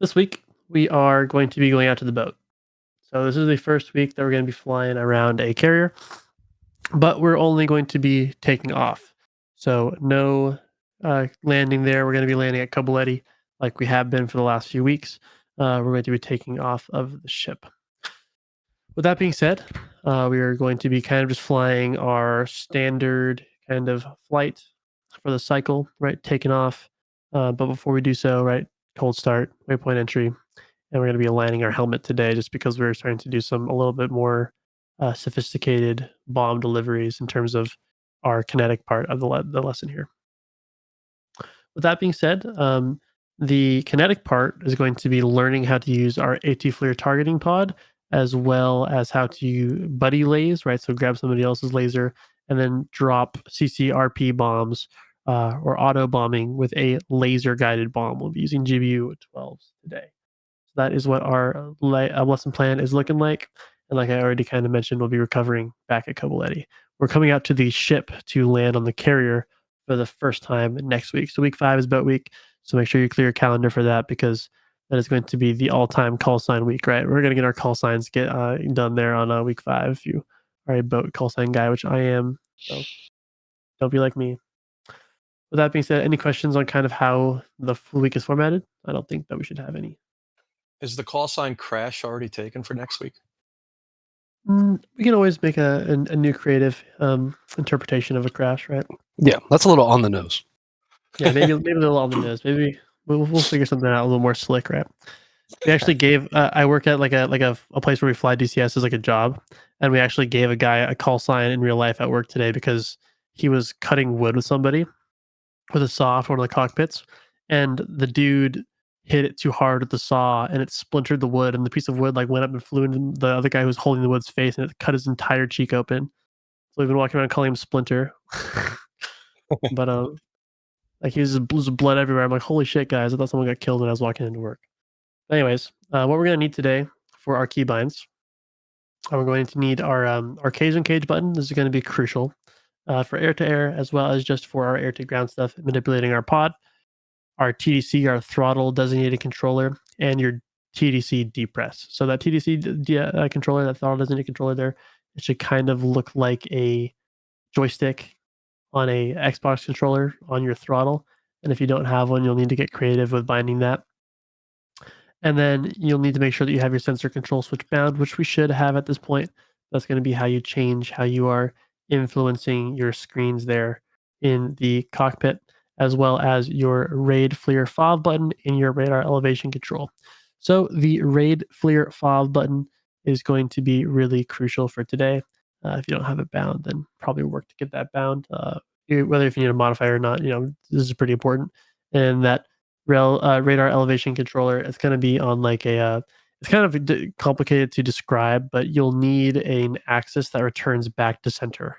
This week, we are going to be going out to the boat. So this is the first week that we're going to be flying around a carrier, but we're only going to be taking off. So no landing there. We're going to be landing at Kobuleti like we have been for the last few weeks. We're going to be taking off of the ship. With that being said, we are going to be kind of just flying our standard kind of flight for the cycle, right? Taking off. But before we do so, right, cold start, waypoint entry, and we're going to be aligning our helmet today just because we're starting to do some a little bit more sophisticated bomb deliveries in terms of our kinetic part of the lesson here. With that being said, the kinetic part is going to be learning how to use our ATFLIR targeting pod, as well as how to buddy laze, right? So grab somebody else's laser and then drop CCRP bombs or auto bombing with a laser guided bomb. We'll be using GBU 12s today. So that is what our lesson plan is looking like. And like I already kind of mentioned, we'll be recovering back at Kobuleti. We're coming out to the ship to land on the carrier for the first time next week. So week 5 is boat week. So make sure you clear your calendar for that because that is going to be the all-time call sign week, right? We're going to get our call signs done there on week 5 if you are a boat call sign guy, which I am. So don't be like me. With that being said, any questions on kind of how the week is formatted? I don't think that we should have any. Is the call sign crash already taken for next week? We can always make a new creative interpretation of a crash, right? Yeah, that's a little on the nose. Yeah, maybe a little on the nose. Maybe we'll figure something out a little more slick, right? We actually gave. I work at like a place where we fly DCS as like a job, and we actually gave a guy a call sign in real life at work today because he was cutting wood with somebody with a saw for one of the cockpits, and the dude hit it too hard with the saw and it splintered the wood, and the piece of wood like went up and flew into the other guy who was holding the wood's face, and it cut his entire cheek open. So we've been walking around calling him Splinter. But like he was just blood everywhere. I'm like, holy shit, guys! I thought someone got killed when I was walking into work. But anyways, what we're gonna need today for our keybinds, we're going to need our cage and cage button. This is going to be crucial for air to air as well as just for our air to ground stuff, manipulating our pod. Our TDC, our throttle designated controller, and your TDC depress. So that TDC controller, that throttle designated controller there, it should kind of look like a joystick on a Xbox controller on your throttle. And if you don't have one, you'll need to get creative with binding that. And then you'll need to make sure that you have your sensor control switch bound, which we should have at this point. That's going to be how you change how you are influencing your screens there in the cockpit, as well as your RAID FLIR FOV button in your radar elevation control. So the RAID FLIR FOV button is going to be really crucial for today. If you don't have it bound, then probably work to get that bound. Whether if you need a modifier or not, this is pretty important. And that radar elevation controller, it's going to be on like it's kind of complicated to describe, but you'll need an axis that returns back to center.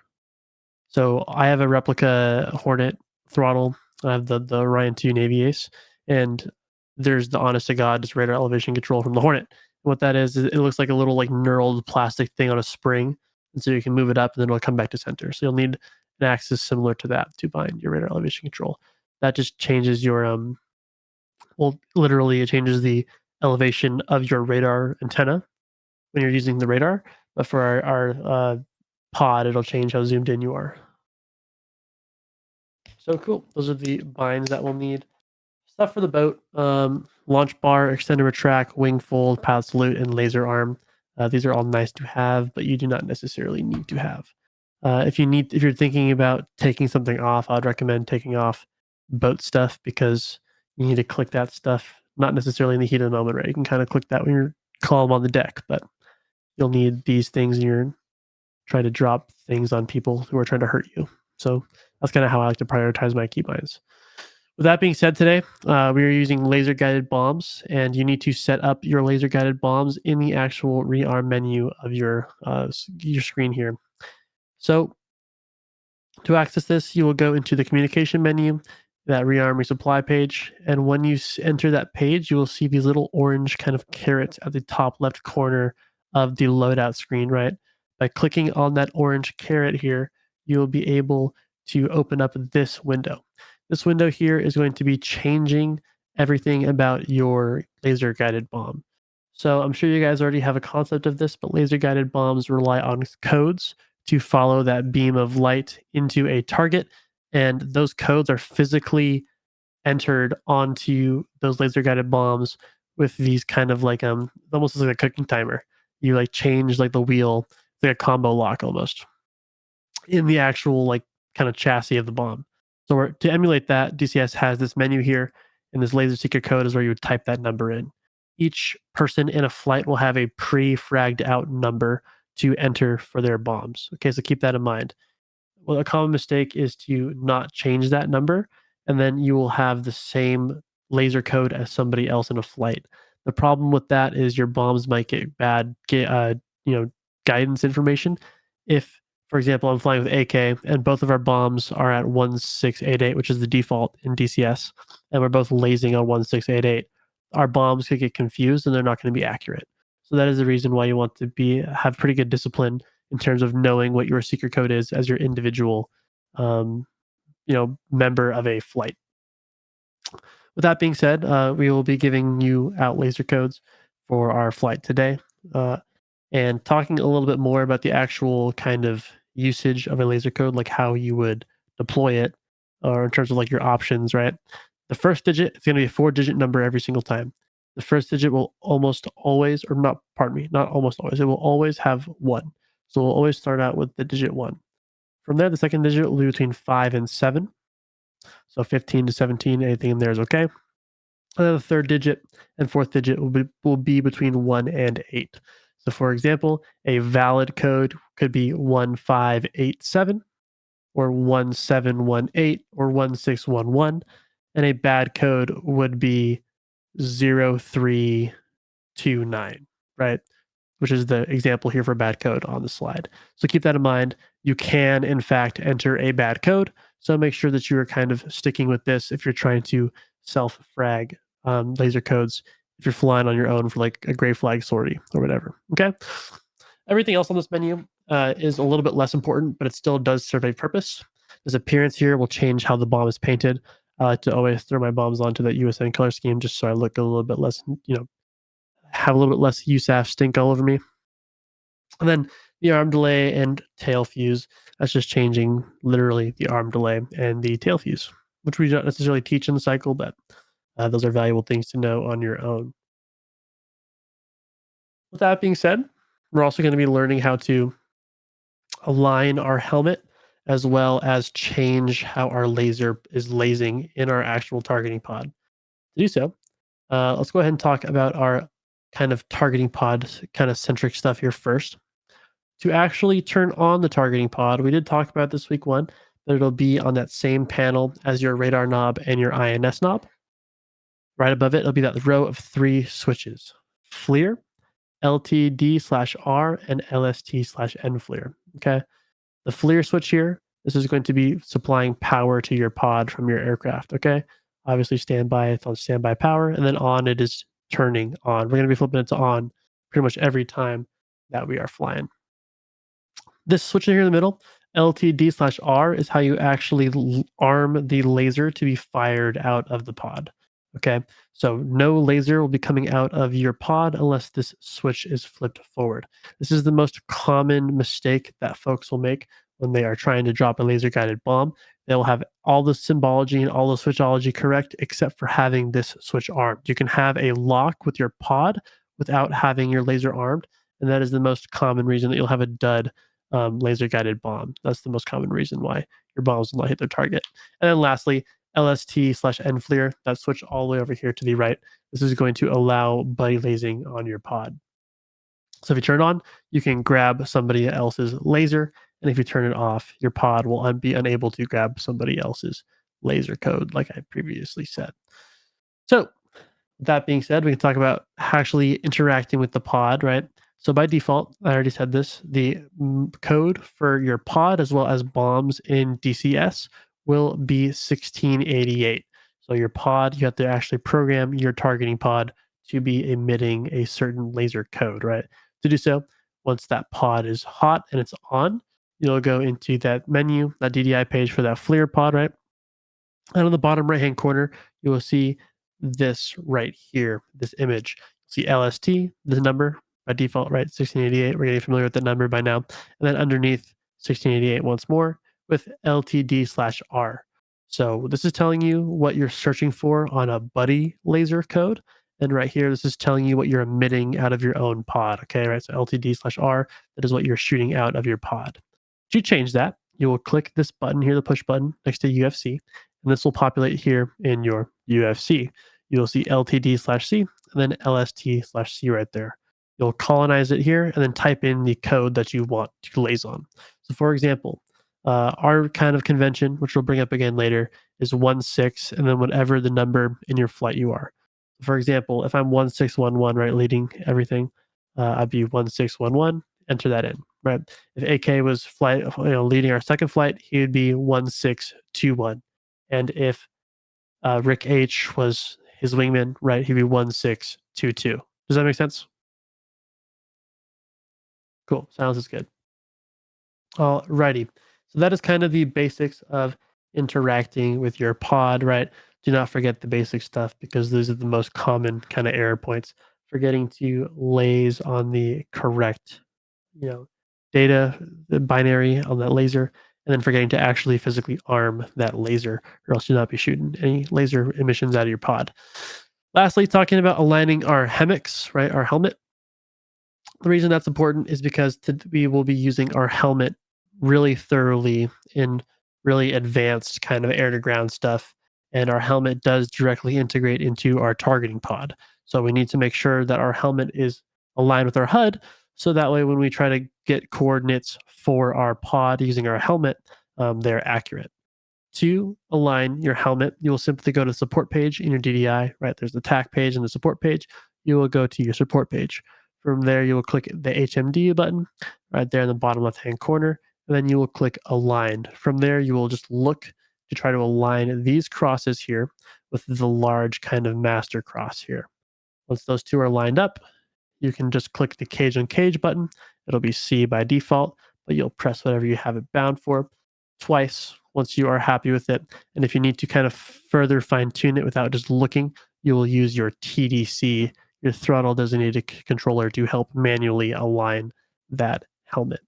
So I have a replica Hornet throttle. I have the Orion 2 Navy Ace, and there's the honest to God just radar elevation control from the Hornet. What that is it looks like a little like knurled plastic thing on a spring, and so you can move it up and then it'll come back to center. So you'll need an axis similar to that to bind your radar elevation control. That just changes your literally it changes the elevation of your radar antenna when you're using the radar. But for our pod, it'll change how zoomed in you are. So cool. Those are the binds that we'll need. Stuff for the boat: launch bar, extended retract, wing fold, pilot salute, and laser arm. These are all nice to have, but you do not necessarily need to have. If you're thinking about taking something off, I'd recommend taking off boat stuff because you need to click that stuff, not necessarily in the heat of the moment, right? You can kind of click that when you're calm on the deck, but you'll need these things when you're trying to drop things on people who are trying to hurt you. So that's kind of how I like to prioritize my keybinds. With that being said, today we are using laser guided bombs, and you need to set up your laser guided bombs in the actual rearm menu of your screen here. So to access this, you will go into the communication menu, that rearm resupply page, and when you enter that page, you will see these little orange kind of carrots at the top left corner of the loadout screen, right? By clicking on that orange carrot here, you will be able to open up this window. This window here is going to be changing everything about your laser guided bomb. So I'm sure you guys already have a concept of this, but laser guided bombs rely on codes to follow that beam of light into a target. And those codes are physically entered onto those laser guided bombs with these kind of like almost like a cooking timer. You like change like the wheel, it's like a combo lock almost in the actual like kind of chassis of the bomb. So to emulate that, DCS has this menu here, and this laser secret code is where you would type that number in. Each person in a flight will have a pre-fragged out number to enter for their bombs. Okay, so keep that in mind. Well, a common mistake is to not change that number, and then you will have the same laser code as somebody else in a flight. The problem with that is your bombs might get bad, guidance information. If, for example, I'm flying with AK and both of our bombs are at 1688, which is the default in DCS, and we're both lasing on 1688, our bombs could get confused and they're not going to be accurate. So that is the reason why you want to have pretty good discipline in terms of knowing what your secret code is as your individual, member of a flight. With that being said, we will be giving you out laser codes for our flight today, and talking a little bit more about the actual kind of usage of a laser code, like how you would deploy it, or in terms of like your options, right? The first digit is going to be a 4-digit number every single time. The first digit will almost always, or not, pardon me, not almost always, it will always have 1. So we'll always start out with the digit 1. From there, the second digit will be between 5 and 7. So 15 to 17, anything in there is okay. And then the third digit and fourth digit will be between 1 and 8. So for example, a valid code could be 1587 or 1718 or 1611. And a bad code would be 0329, right? Which is the example here for bad code on the slide. So keep that in mind. You can, in fact, enter a bad code. So make sure that you are kind of sticking with this if you're trying to self-frag laser codes, if you're flying on your own for like a gray flag sortie or whatever. Okay. Everything else on this menu is a little bit less important, but it still does serve a purpose. This appearance here will change how the bomb is painted. I like to always throw my bombs onto that USN color scheme just so I look a little bit less, have a little bit less USAF stink all over me. And then the arm delay and tail fuse, that's just changing literally the arm delay and the tail fuse, which we don't necessarily teach in the cycle, but those are valuable things to know on your own. With that being said, we're also going to be learning how to align our helmet as well as change how our laser is lasing in our actual targeting pod. To do so, let's go ahead and talk about our kind of targeting pod kind of centric stuff here first. To actually turn on the targeting pod, we did talk about this week 1, but it'll be on that same panel as your radar knob and your INS knob. Right above it, it'll be that row of 3 switches: FLIR, LTD/R, and LST/NFLIR. Okay. The FLIR switch here, this is going to be supplying power to your pod from your aircraft. Okay. Obviously, standby, it's on standby power, and then on, it is turning on. We're going to be flipping it to on pretty much every time that we are flying. This switch here in the middle, LTD/R, is how you actually arm the laser to be fired out of the pod. Okay, so no laser will be coming out of your pod unless this switch is flipped forward. This is the most common mistake that folks will make when they are trying to drop a laser guided bomb. They will have all the symbology and all the switchology correct except for having this switch armed. You can have a lock with your pod without having your laser armed, and that is the most common reason that you'll have a dud laser guided bomb. That's the most common reason why your bombs will not hit their target. And then lastly, LST/NFLIR, that switch all the way over here to the right. This is going to allow buddy lasing on your pod. So if you turn it on, you can grab somebody else's laser. And if you turn it off, your pod will be unable to grab somebody else's laser code, like I previously said. So that being said, we can talk about actually interacting with the pod, right? So by default, I already said this, the code for your pod as well as bombs in DCS will be 1688. So your pod, you have to actually program your targeting pod to be emitting a certain laser code, right? To do so, once that pod is hot and it's on, you'll go into that menu, that DDI page for that FLIR pod, right? And on the bottom right-hand corner, you will see this right here, this image. See LST, the number by default, right? 1688. We're getting familiar with that number by now. And then underneath 1688 once more with LTD/R. So this is telling you what you're searching for on a buddy laser code. And right here, this is telling you what you're emitting out of your own pod. Okay, right? So LTD/R, that is what you're shooting out of your pod. To change that, you will click this button here, the push button next to UFC, and this will populate here in your UFC. You'll see LTD/C and then LST/C right there. You'll colonize it here and then type in the code that you want to laze on. So for example, our kind of convention, which we'll bring up again later, is 16 and then whatever the number in your flight you are. For example, if I'm 1611, right, leading everything, I'd be 1611, enter that in, right? If AK was leading our second flight, he would be 1621. And if Rick H was his wingman, right, he'd be 1622. Does that make sense? Cool. Sounds is good. Alrighty. So that is kind of the basics of interacting with your pod, right? Do not forget the basic stuff because those are the most common kind of error points. Forgetting to laze on the correct, data, the binary on that laser, and then forgetting to actually physically arm that laser, or else you'll not be shooting any laser emissions out of your pod. Lastly, talking about aligning our HMCS, right, our helmet. The reason that's important is because we will be using our helmet really thoroughly in really advanced kind of air to ground stuff. And our helmet does directly integrate into our targeting pod. So we need to make sure that our helmet is aligned with our HUD. So that way, when we try to get coordinates for our pod using our helmet, they're accurate. To align your helmet, you will simply go to the support page in your DDI, right? There's the TAC page and the support page. You will go to your support page. From there, you will click the HMD button right there in the bottom left-hand corner, and then you will click Aligned. From there, you will just look to try to align these crosses here with the large kind of master cross here. Once those two are lined up, you can just click the cage on cage button. It'll be C by default, but you'll press whatever you have it bound for twice once you are happy with it. And if you need to kind of further fine tune it without just looking, you will use your TDC, your throttle designated controller, to help manually align that helmet.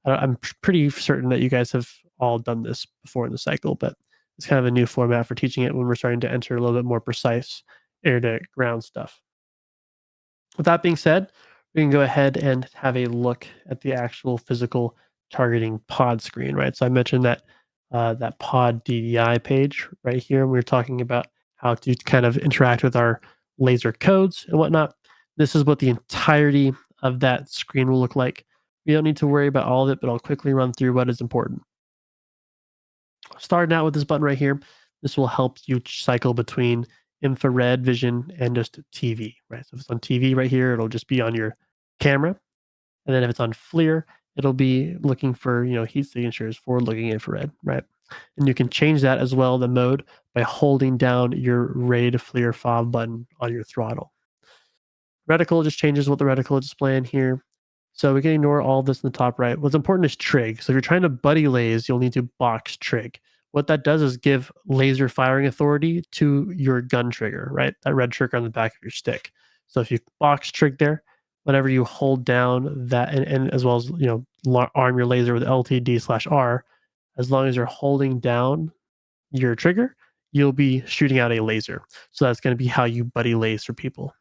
I'm pretty certain that you guys have all done this before in the cycle, but it's kind of a new format for teaching it when we're starting to enter a little bit more precise air to ground stuff. With that being said, we can go ahead and have a look at the actual physical targeting pod screen, right? So I mentioned that that pod DDI page right here. We were talking about how to kind of interact with our laser codes and whatnot. This is what the entirety of that screen will look like. We don't need to worry about all of it, but I'll quickly run through what is important. Starting out with this button right here, this will help you cycle between infrared vision and just TV, right? So if it's on TV right here, it'll just be on your camera. And then if it's on FLIR, it'll be looking for, heat signatures, forward-looking infrared, right? And you can change that as well, the mode, by holding down your RAID FLIR fob button on your throttle. Reticle just changes what the reticle is displaying here. So we can ignore all this in the top right. What's important is trig. So if you're trying to buddy laze, you'll need to box trig. What that does is give laser firing authority to your gun trigger, right? That red trigger on the back of your stick. So if you box trig there, whenever you hold down that, and as well as arm your laser with LTD/R, as long as you're holding down your trigger, you'll be shooting out a laser. So that's going to be how you buddy laze for people.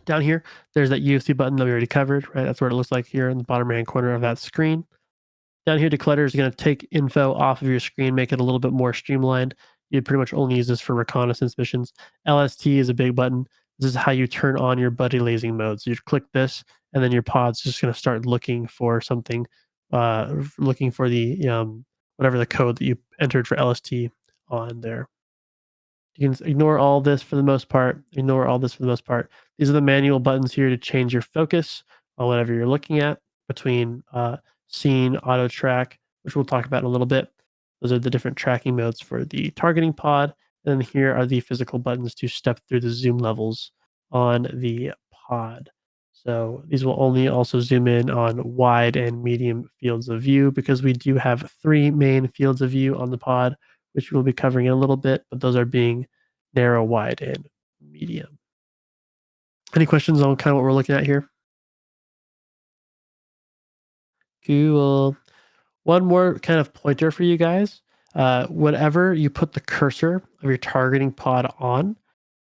Down here, there's that UFC button that we already covered, right? That's what it looks like here in the bottom right-hand corner of that screen. Down here, declutter is going to take info off of your screen, make it a little bit more streamlined. You pretty much only use this for reconnaissance missions. LST is a big button. This is how you turn on your buddy lasing mode. So you click this, and then your pod's just going to start looking for something, looking for the whatever the code that you entered for LST on there. You can ignore all this for the most part. Ignore all this for the most part. These are the manual buttons here to change your focus on whatever you're looking at between scene, auto track, which we'll talk about in a little bit. Those are the different tracking modes for the targeting pod. And then here are the physical buttons to step through the zoom levels on the pod. So these will only also zoom in on wide and medium fields of view because we do have 3 main fields of view on the pod, which we'll be covering in a little bit, but those are being narrow, wide, and medium. Any questions on kind of what we're looking at here? Cool. One more kind of pointer for you guys. Whatever you put the cursor of your targeting pod on,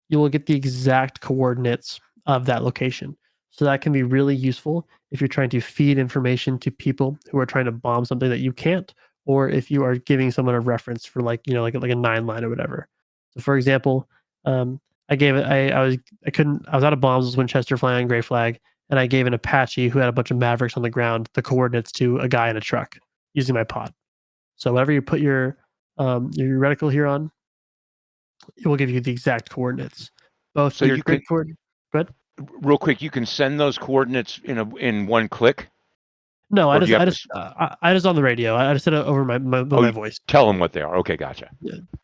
you will get the exact coordinates of that location. So that can be really useful if you're trying to feed information to people who are trying to bomb something that you can't, or if you are giving someone a reference for like a 9-line or whatever. So for example, I gave it I was out of bombs, was Winchester flying on gray flag, and I gave an Apache who had a bunch of Mavericks on the ground the coordinates to a guy in a truck using my pod. So whenever you put your reticle here on, it will give you the exact coordinates. Both So your you grid could, coordinates. Good. real quick, you can send those coordinates in one click. No, Or I do just you have I to just I just on the radio. I just said it over my you voice. tell them what they are. Okay, gotcha.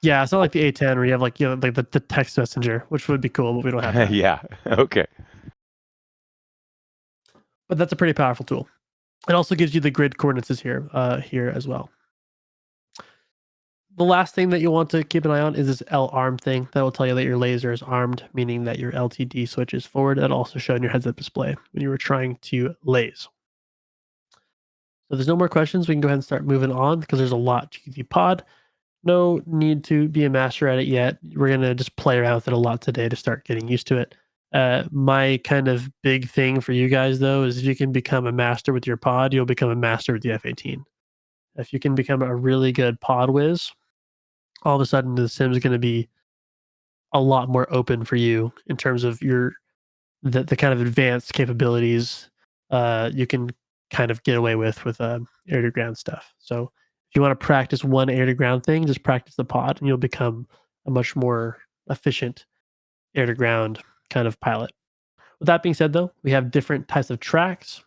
Yeah, it's not like the A10 where you have like the text messenger, which would be cool, but we don't have that. Yeah. Okay. But that's a pretty powerful tool. It also gives you the grid coordinates here as well. The last thing that you want to keep an eye on is this L arm thing. That will tell you that your laser is armed, meaning that your LTD switch is forward. That'll also show in your heads-up display when you were trying to laze. So there's no more questions. We can go ahead and start moving on because there's a lot to the pod. No need to be a master at it yet. We're going to just play around with it a lot today to start getting used to it. My kind of big thing for you guys, though, is if you can become a master with your pod, you'll become a master with the F-18. If you can become a really good pod whiz, all of a sudden the sim is going to be a lot more open for you in terms of the kind of advanced capabilities you can kind of get away with air to ground stuff. So if you want to practice one air to ground thing, just practice the pod and you'll become a much more efficient air to ground kind of pilot. With that being said, though, we have different types of tracks,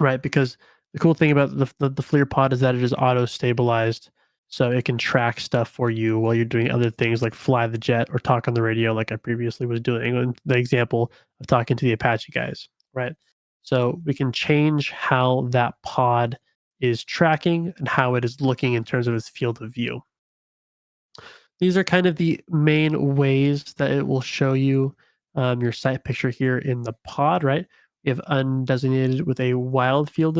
right? Because the cool thing about the FLIR pod is that it is auto stabilized. So it can track stuff for you while you're doing other things like fly the jet or talk on the radio, like I previously was doing in the example of talking to the Apache guys, right? So we can change how that pod is tracking and how it is looking in terms of its field of view. These are kind of the main ways that it will show you your sight picture here in the pod, right? We have undesignated with a wide field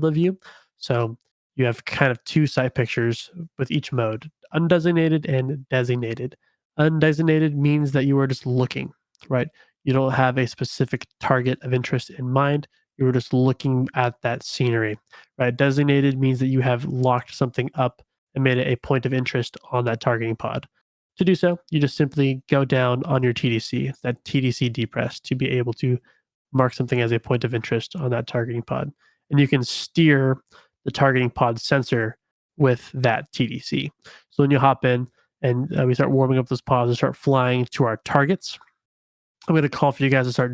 of view. So you have kind of two sight pictures with each mode, undesignated and designated. Undesignated means that you are just looking, right? You don't have a specific target of interest in mind. You are just looking at that scenery, right? Designated means that you have locked something up and made it a point of interest on that targeting pod. To do so, you just simply go down on your TDC, that TDC depress, to be able to mark something as a point of interest on that targeting pod. And you can steer the targeting pod sensor with that TDC. So when you hop in and we start warming up those pods and start flying to our targets, I'm going to call for you guys to start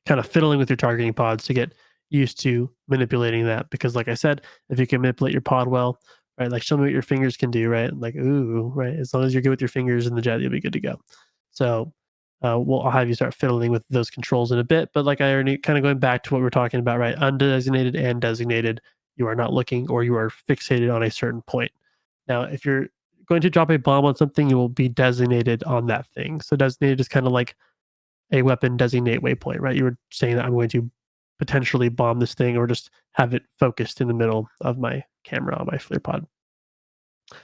kind of fiddling with your targeting pods to get used to manipulating that. Because like I said, if you can manipulate your pod well, right, like show me what your fingers can do, right? Like, ooh, right. As long as you're good with your fingers in the jet, you'll be good to go. So I'll have you start fiddling with those controls in a bit. But like I already kind of going back to what we're talking about, right? Undesignated and designated, you are not looking or you are fixated on a certain point. Now, if you're going to drop a bomb on something, you will be designated on that thing. So designated is kind of like a weapon designate waypoint, right? You were saying that I'm going to potentially bomb this thing or just have it focused in the middle of my camera on my FLIR pod.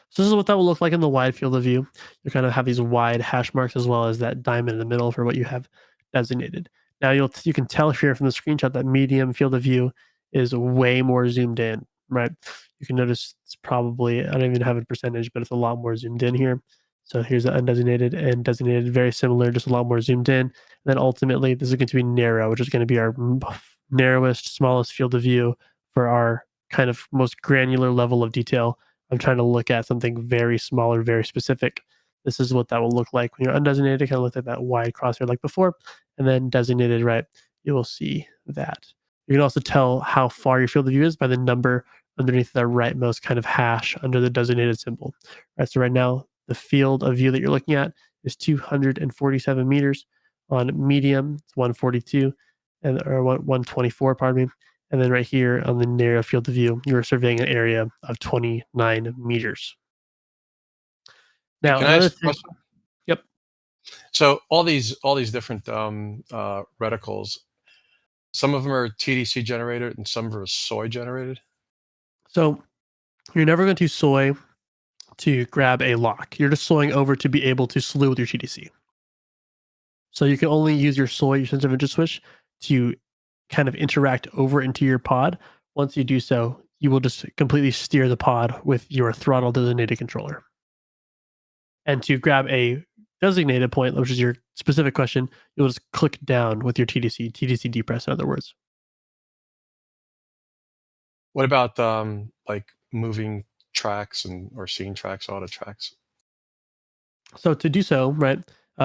So this is what that will look like in the wide field of view. You kind of have these wide hash marks as well as that diamond in the middle for what you have designated. Now you can tell here from the screenshot that medium field of view is way more zoomed in, right? You can notice it's probably, I don't even have a percentage, but it's a lot more zoomed in here. So here's the undesignated and designated, very similar, just a lot more zoomed in. And then ultimately, this is going to be narrow, which is going to be our narrowest, smallest field of view for our kind of most granular level of detail. I'm trying to look at something very small or very specific. This is what that will look like when you're undesignated. Kind of look at that wide crosshair like before, and then designated, right? You will see that. You can also tell how far your field of view is by the number underneath the rightmost kind of hash under the designated symbol. Right. So right now, the field of view that you're looking at is 247 meters. On medium, it's 142, or 124, pardon me. And then right here on the narrow field of view, you are surveying an area of 29 meters. Now, Can I another ask a thing. question? So all these different reticles, some of them are TDC generated and some are soy generated. So you're never going to soy to grab a lock. You're just soying over to be able to slew with your TDC. So you can only use your soy, your sensitive interest switch, to kind of interact over into your pod. Once you do so, you will just completely steer the pod with your throttle designated controller. And to grab a designated point, which is your specific question, you'll just click down with your TDC depress, in other words. What about like moving tracks or seeing tracks, auto tracks? So to do so, right,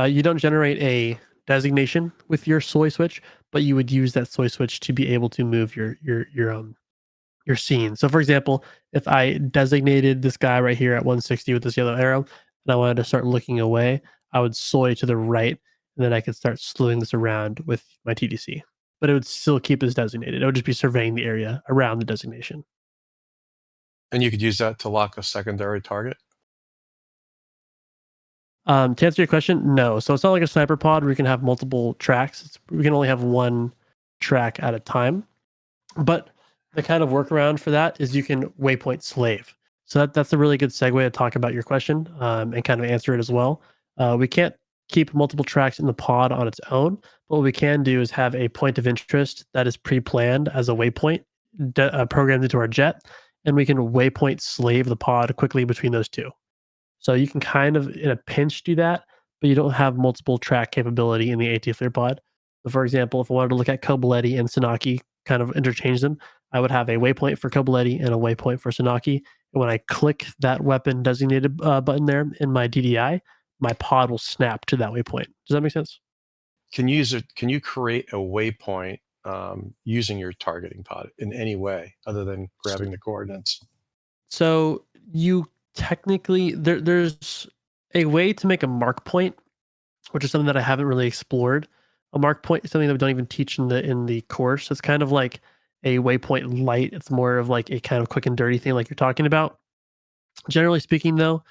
you don't generate a designation with your soy switch, but you would use that soy switch to be able to move your scene. So for example, if I designated this guy right here at 160 with this yellow arrow, and I wanted to start looking away, I would soy to the right, and then I could start slewing this around with my TDC. But it would still keep this designated. It would just be surveying the area around the designation. And you could use that to lock a secondary target. To answer your question, no. So it's not like a sniper pod where you can have multiple tracks. We can only have one track at a time. But the kind of workaround for that is you can waypoint slave. So that's a really good segue to talk about your question and kind of answer it as well. We can't keep multiple tracks in the pod on its own, but what we can do is have a point of interest that is pre-planned as a waypoint programmed into our jet, and we can waypoint slave the pod quickly between those two. So you can kind of, in a pinch, do that, but you don't have multiple track capability in the ATFLIR pod. So for example, if I wanted to look at Kobuleti and Sanaki, kind of interchange them, I would have a waypoint for Kobuleti and a waypoint for Sanaki. And when I click that weapon designated button there in my DDI, my pod will snap to that waypoint. Does that make sense? Can you create a waypoint using your targeting pod in any way other than grabbing the coordinates? So you technically there's a way to make a mark point, which is something that I haven't really explored. A mark point is something that we don't even teach in the course. It's kind of like a waypoint light. It's more of like a kind of quick and dirty thing, like you're talking about. Generally speaking, though,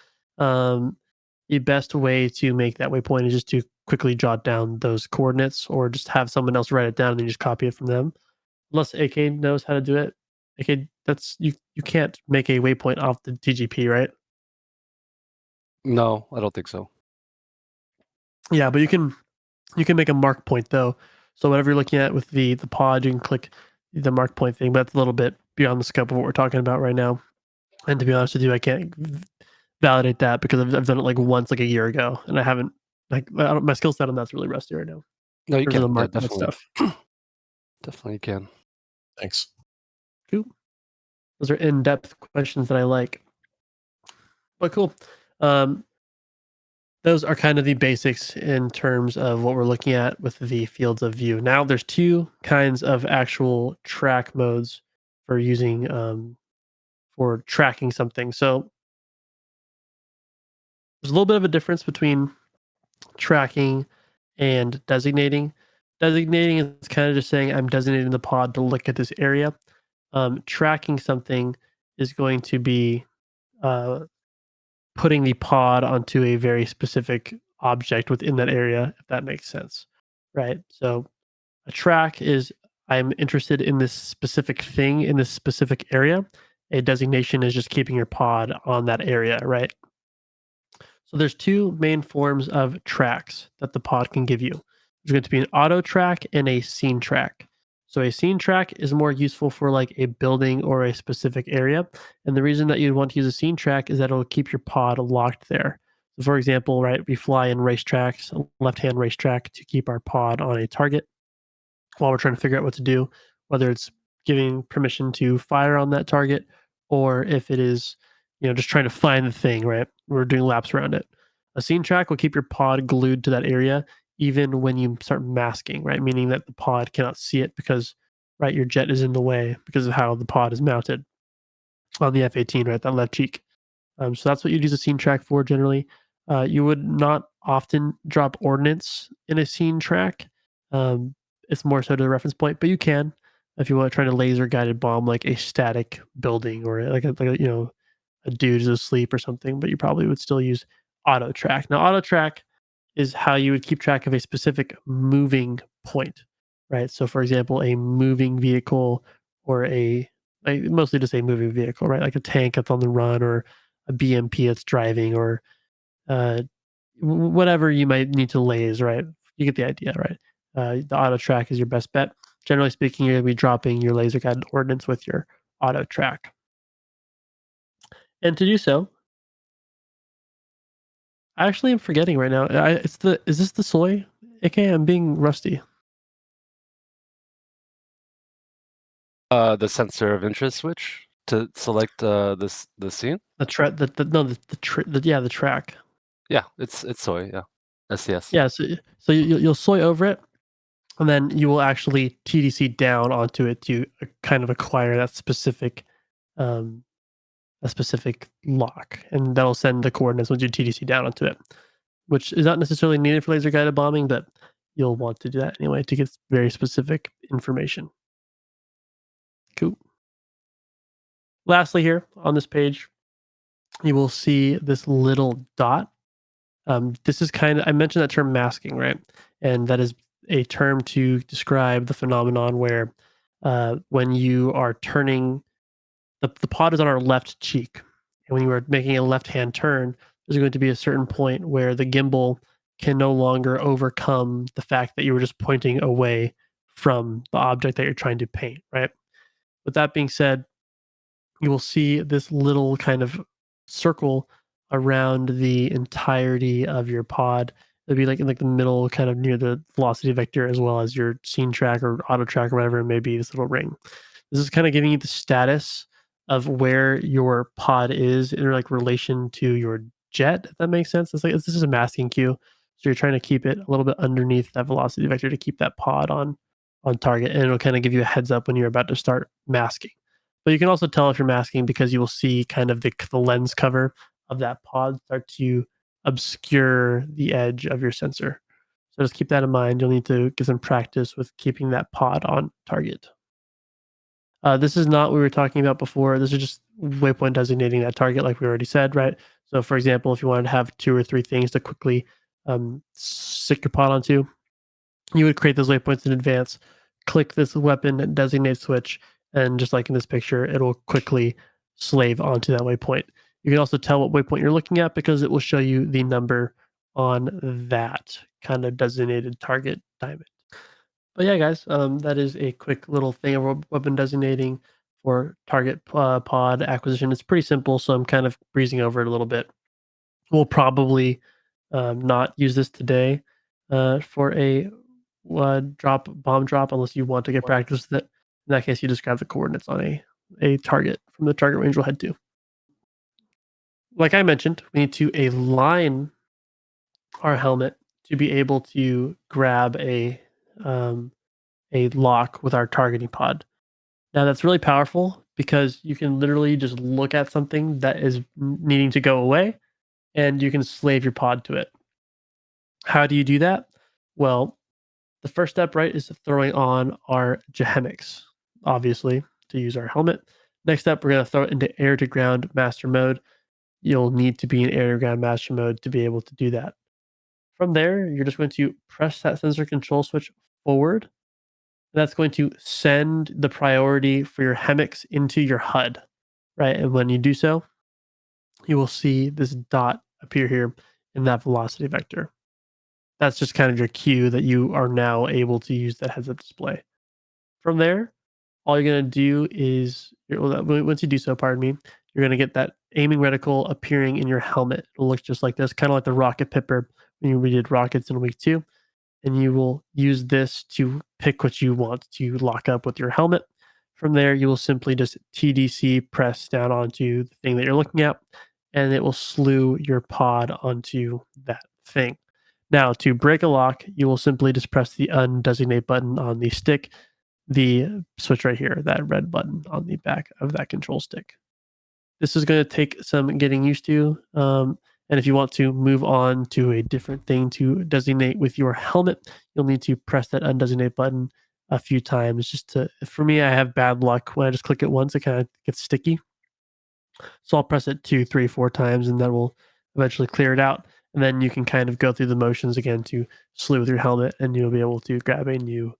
the best way to make that waypoint is just to quickly jot down those coordinates, or just have someone else write it down and then just copy it from them. Unless AK knows how to do it. AK, that's you can't make a waypoint off the TGP, right? No, I don't think so. Yeah, but you can make a mark point though. So whatever you're looking at with the pod, you can click the mark point thing, but that's a little bit beyond the scope of what we're talking about right now. And to be honest with you, I can't validate that because I've done it like once, like a year ago, and I haven't my skill set on that's really rusty right now. No, you There's the can. Yeah, mark point definitely. stuff. Definitely you can. Thanks. Cool. Those are in-depth questions that I like. But cool. Those are kind of the basics in terms of what we're looking at with the fields of view. Now there's two kinds of actual track modes for using for tracking something. So there's a little bit of a difference between tracking and designating. Designating is kind of just saying I'm designating the pod to look at this area. Tracking something is going to be putting the pod onto a very specific object within that area, if that makes sense, right? So a track is I'm interested in this specific thing in this specific area. A designation is just keeping your pod on that area, right? So there's two main forms of tracks that the pod can give you. There's going to be an auto track and a scene track. So a scene track is more useful for like a building or a specific area. And the reason that you'd want to use a scene track is that it'll keep your pod locked there. So for example, right, we fly in racetracks, a left-hand racetrack to keep our pod on a target while we're trying to figure out what to do, whether it's giving permission to fire on that target or if it is, just trying to find the thing, right? We're doing laps around it. A scene track will keep your pod glued to that area even when you start masking, right? Meaning that the pod cannot see it because, right, your jet is in the way because of how the pod is mounted on the F-18, right? That left cheek. So that's what you'd use a scene track for generally. You would not often drop ordnance in a scene track. It's more so to the reference point, but you can if you want to try to laser guided bomb like a static building or like a dude is asleep or something. But you probably would still use auto track. Now auto track is how you would keep track of a specific moving point, right? So, for example, a moving vehicle or mostly just a moving vehicle, right? Like a tank that's on the run or a BMP that's driving or uh, whatever you might need to laze, right? You get the idea, right? The auto track is your best bet. Generally speaking, you're going to be dropping your laser guided ordnance with your auto track. And to do so, I actually am forgetting right now. Is this the soy? Okay, I'm being rusty. The sensor of interest switch to select the scene. The track. The track. Yeah, it's soy. Yeah, SCS. Yeah, so you'll soy over it, and then you will actually TDC down onto it to kind of acquire that specific lock, and that'll send the coordinates once you TDC down onto it, which is not necessarily needed for laser guided bombing, but you'll want to do that anyway to get very specific information. Cool. Lastly, here on this page, you will see this little dot. This is I mentioned that term masking, right? And that is a term to describe the phenomenon where when you are turning, the pod is on our left cheek. And when you are making a left-hand turn, there's going to be a certain point where the gimbal can no longer overcome the fact that you were just pointing away from the object that you're trying to paint, right? With that being said, you will see this little kind of circle around the entirety of your pod. It'll be like in the middle, kind of near the velocity vector, as well as your scene track or auto track or whatever it may be, this little ring. This is kind of giving you the status of where your pod is in relation to your jet, if that makes sense. This is a masking cue. So you're trying to keep it a little bit underneath that velocity vector to keep that pod on target. And it'll kind of give you a heads up when you're about to start masking. But you can also tell if you're masking because you will see kind of the lens cover of that pod start to obscure the edge of your sensor. So just keep that in mind. You'll need to get some practice with keeping that pod on target. This is not what we were talking about before. This is just waypoint designating that target like we already said, right? So for example, if you wanted to have 2 or 3 things to quickly stick your pod onto, you would create those waypoints in advance, click this weapon designate switch, and just like in this picture, it'll quickly slave onto that waypoint. You can also tell what waypoint you're looking at because it will show you the number on that kind of designated target diamond. But yeah, guys, that is a quick little thing of weapon designating for target pod acquisition. It's pretty simple, so I'm kind of breezing over it a little bit. We'll probably not use this today for a bomb drop unless you want to get practice with it. In that case, you just grab the coordinates on a target from the target range we'll head to. Like I mentioned, we need to align our helmet to be able to grab a lock with our targeting pod. Now that's really powerful because you can literally just look at something that is needing to go away and you can slave your pod to it. How do you do that? Well, the first step, right, is throwing on our JHMCS, obviously, to use our helmet. Next step, we're going to throw it into air to ground master mode. You'll need to be in air to ground master mode to be able to do that. From there, you're just going to press that sensor control switch forward. That's going to send the priority for your HMCS into your HUD, right? And when you do so, you will see this dot appear here in that velocity vector. That's just kind of your cue that you are now able to use that heads-up display. From there, all you're going to do is, once you do so, pardon me, you're going to get that aiming reticle appearing in your helmet. It'll look just like this, kind of like the rocket pipper when we did rockets in week 2. And you will use this to pick what you want to lock up with your helmet. From there, you will simply just TDC press down onto the thing that you're looking at, and it will slew your pod onto that thing. Now, to break a lock, you will simply just press the undesignate button on the stick, the switch right here, that red button on the back of that control stick. This is going to take some getting used to. And if you want to move on to a different thing to designate with your helmet, you'll need to press that undesignate button a few times. For me, I have bad luck. When I just click it once, it kind of gets sticky. So I'll press it 2, 3, 4 times, and that will eventually clear it out. and then you can kind of go through the motions again to slew with your helmet, and you'll be able to grab a new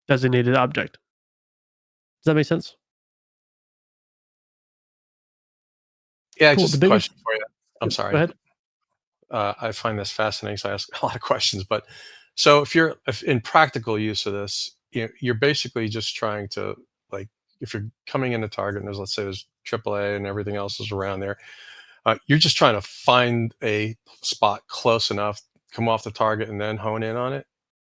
designated object. Does that make sense? Yeah, Cool. just The a biggest. question for you. I'm Go sorry. ahead. I find this fascinating, so I ask a lot of questions. But so if in practical use of this, you're basically just trying to, like, if you're coming in the target and let's say there's AAA and everything else is around there, you're just trying to find a spot close enough, come off the target, and then hone in on it.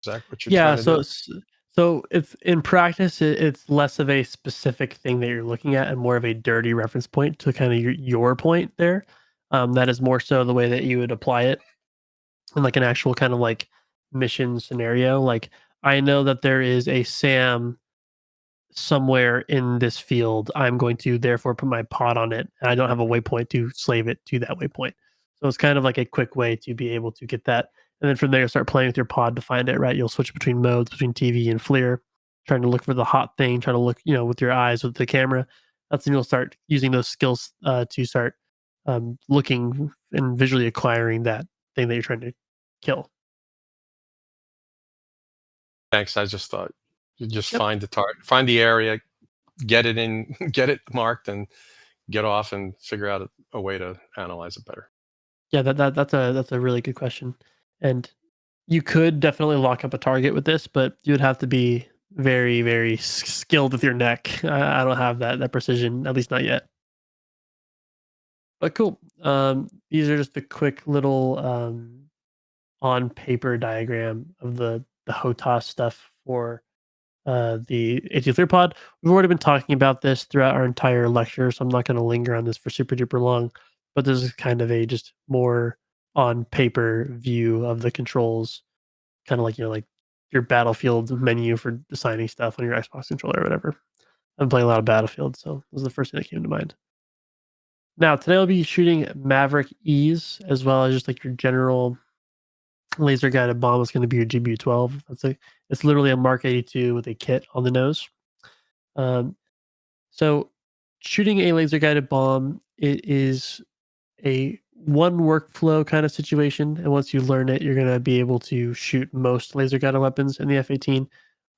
Is that what you're Yeah. trying to do? So it's in practice, it's less of a specific thing that you're looking at and more of a dirty reference point to kind of your point there. That is more so the way that you would apply it in like an actual kind of like mission scenario. Like I know that there is a SAM somewhere in this field. I'm going to therefore put my pod on it, and I don't have a waypoint to slave it to that waypoint. So it's kind of like a quick way to be able to get that. And then from there, start playing with your pod to find it, right? You'll switch between modes, between TV and FLIR, trying to look for the hot thing, trying to look, with your eyes, with the camera. That's when you'll start using those skills to start looking and visually acquiring that thing that you're trying to kill. Thanks. I just thought you just Yep. find the target, find the area, get it in, get it marked, and get off and figure out a way to analyze it better. Yeah, that's a really good question. And you could definitely lock up a target with this, but you would have to be very, very skilled with your neck. I don't have that precision, at least not yet. But cool. These are just a quick little on paper diagram of the HOTAS stuff for the ATFLIR pod. We've already been talking about this throughout our entire lecture, so I'm not going to linger on this for super duper long. But this is kind of a just more on paper view of the controls, kind of like like your Battlefield menu for designing stuff on your Xbox controller or whatever. I'm playing a lot of Battlefield, so this is the first thing that came to mind. Now today I'll be shooting Maverick E's as well as just like your general laser guided bomb. Is going to be your GBU-12. It's literally a Mark 82 with a kit on the nose. So shooting a laser guided bomb, it is a one workflow kind of situation. And once you learn it, you're going to be able to shoot most laser guided weapons in the F-18.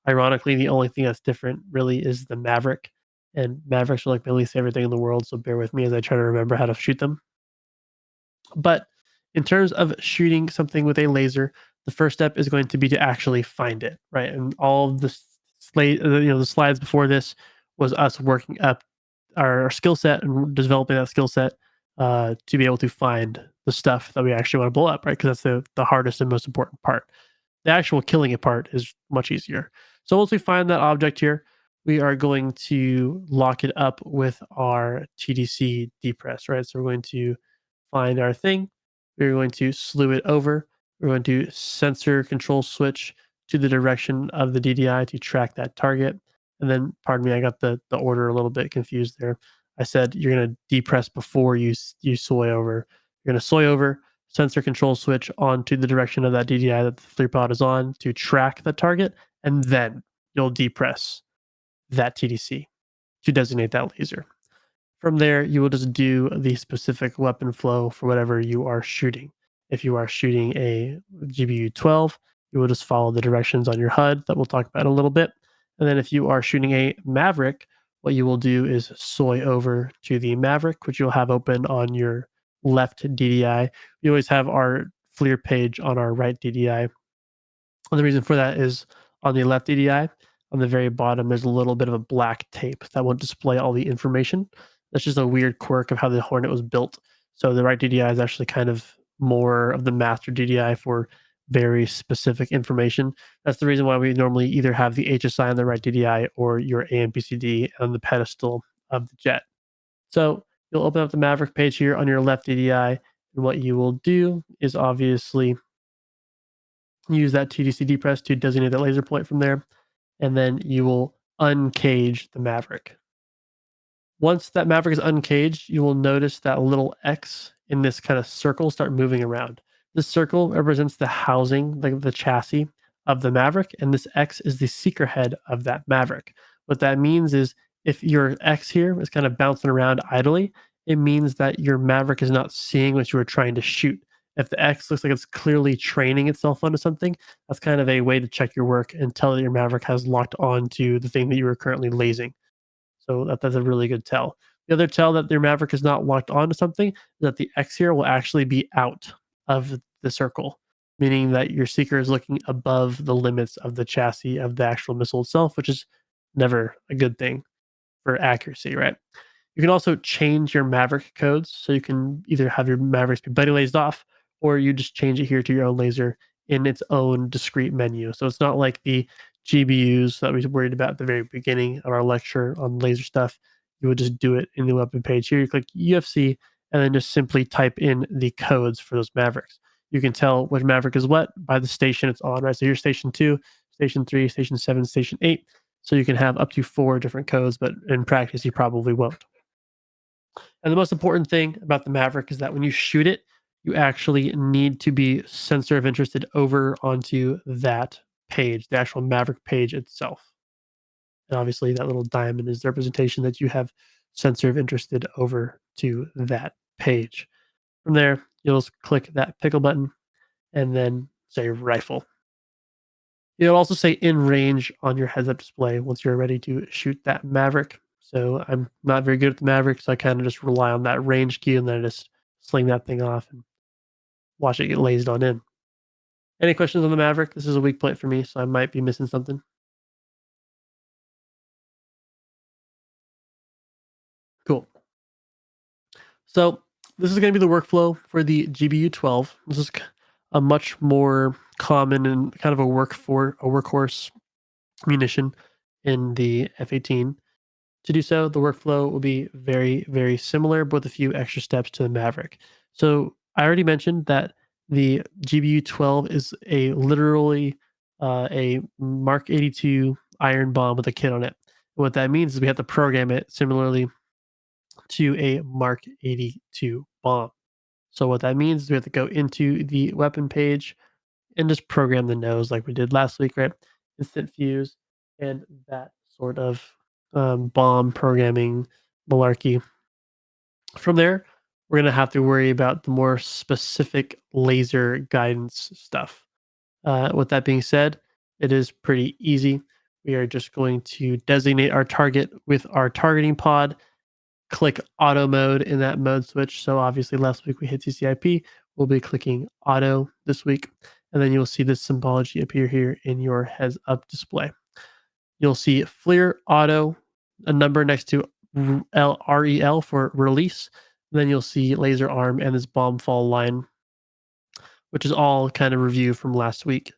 Ironically, the only thing that's different really is the Maverick. And Mavericks are like my least favorite thing in the world. So bear with me as I try to remember how to shoot them. But in terms of shooting something with a laser, the first step is going to be to actually find it, right? And all of the the slides before this was us working up our skill set and developing that skill set to be able to find the stuff that we actually want to blow up, right? Because that's the hardest and most important part. The actual killing it part is much easier. So once we find that object here, we are going to lock it up with our TDC depress, right? So we're going to find our thing. We're going to slew it over. We're going to sensor control switch to the direction of the DDI to track that target. And then, pardon me, I got the order a little bit confused there. I said you're going to depress before you soy over. You're going to soy over, sensor control switch onto the direction of that DDI that the FLIR pod is on to track the target, and then you'll depress that TDC to designate that laser. From there, you will just do the specific weapon flow for whatever you are shooting. If you are shooting a GBU-12, you will just follow the directions on your HUD that we'll talk about in a little bit. And then if you are shooting a Maverick, what you will do is soy over to the Maverick, which you'll have open on your left DDI. We always have our FLIR page on our right DDI. And the reason for that is on the left DDI, on the very bottom, there's a little bit of a black tape that won't display all the information. That's just a weird quirk of how the Hornet was built. So the right DDI is actually kind of more of the master DDI for very specific information. That's the reason why we normally either have the HSI on the right DDI or your AMPCD on the pedestal of the jet. So you'll open up the Maverick page here on your left DDI, and what you will do is obviously use that TDC depress to designate that laser point from there, and then you will uncage the Maverick. Once that Maverick is uncaged, you will notice that little X in this kind of circle start moving around. This circle represents the housing, like the chassis of the Maverick, and this X is the seeker head of that Maverick. What that means is if your X here is kind of bouncing around idly, it means that your Maverick is not seeing what you were trying to shoot. If the X looks like it's clearly training itself onto something, that's kind of a way to check your work and tell that your Maverick has locked on to the thing that you were currently lasing. So that's a really good tell. The other tell that your Maverick is not locked onto something is that the X here will actually be out of the circle, meaning that your seeker is looking above the limits of the chassis of the actual missile itself, which is never a good thing for accuracy, right? You can also change your Maverick codes. So you can either have your Mavericks be buddy lased off, or you just change it here to your own laser in its own discrete menu. So it's not like the GBUs that we worried about at the very beginning of our lecture on laser stuff. You would just do it in the weapon page. Here you click UFC and then just simply type in the codes for those Mavericks. You can tell which Maverick is what by the station it's on, right? So here's station 2, station 3, station 7, station 8. So you can have up to 4 different codes, but in practice, you probably won't. And the most important thing about the Maverick is that when you shoot it, you actually need to be sensor of interested over onto that page, the actual Maverick page itself. And obviously, that little diamond is the representation that you have sensor of interested over to that page. From there, you'll just click that pickle button and then say rifle. It'll also say in range on your heads up display once you're ready to shoot that Maverick. So I'm not very good at the Maverick, so I kind of just rely on that range key and then I just sling that thing off and watch it get lased on in. Any questions on the Maverick? This is a weak point for me, so I might be missing something. Cool. So this is going to be the workflow for the GBU-12. This is a much more common and kind of a workhorse munition in the F-18. To do so, the workflow will be very, very similar, but with a few extra steps to the Maverick. So I already mentioned that the GBU-12 is literally a Mark 82 iron bomb with a kit on it. What that means is we have to program it similarly to a Mark 82 bomb. So what that means is we have to go into the weapon page and just program the nose like we did last week, right? Instant fuse and that sort of bomb programming malarkey. From there, we're going to have to worry about the more specific laser guidance stuff. With that being said, it is pretty easy. We are just going to designate our target with our targeting pod, click auto mode in that mode switch. So obviously last week we hit CCIP. We'll be clicking auto this week. And then you'll see this symbology appear here in your heads up display. You'll see FLIR auto, a number next to REL for release. And then you'll see laser arm and this bomb fall line, which is all kind of review from last week.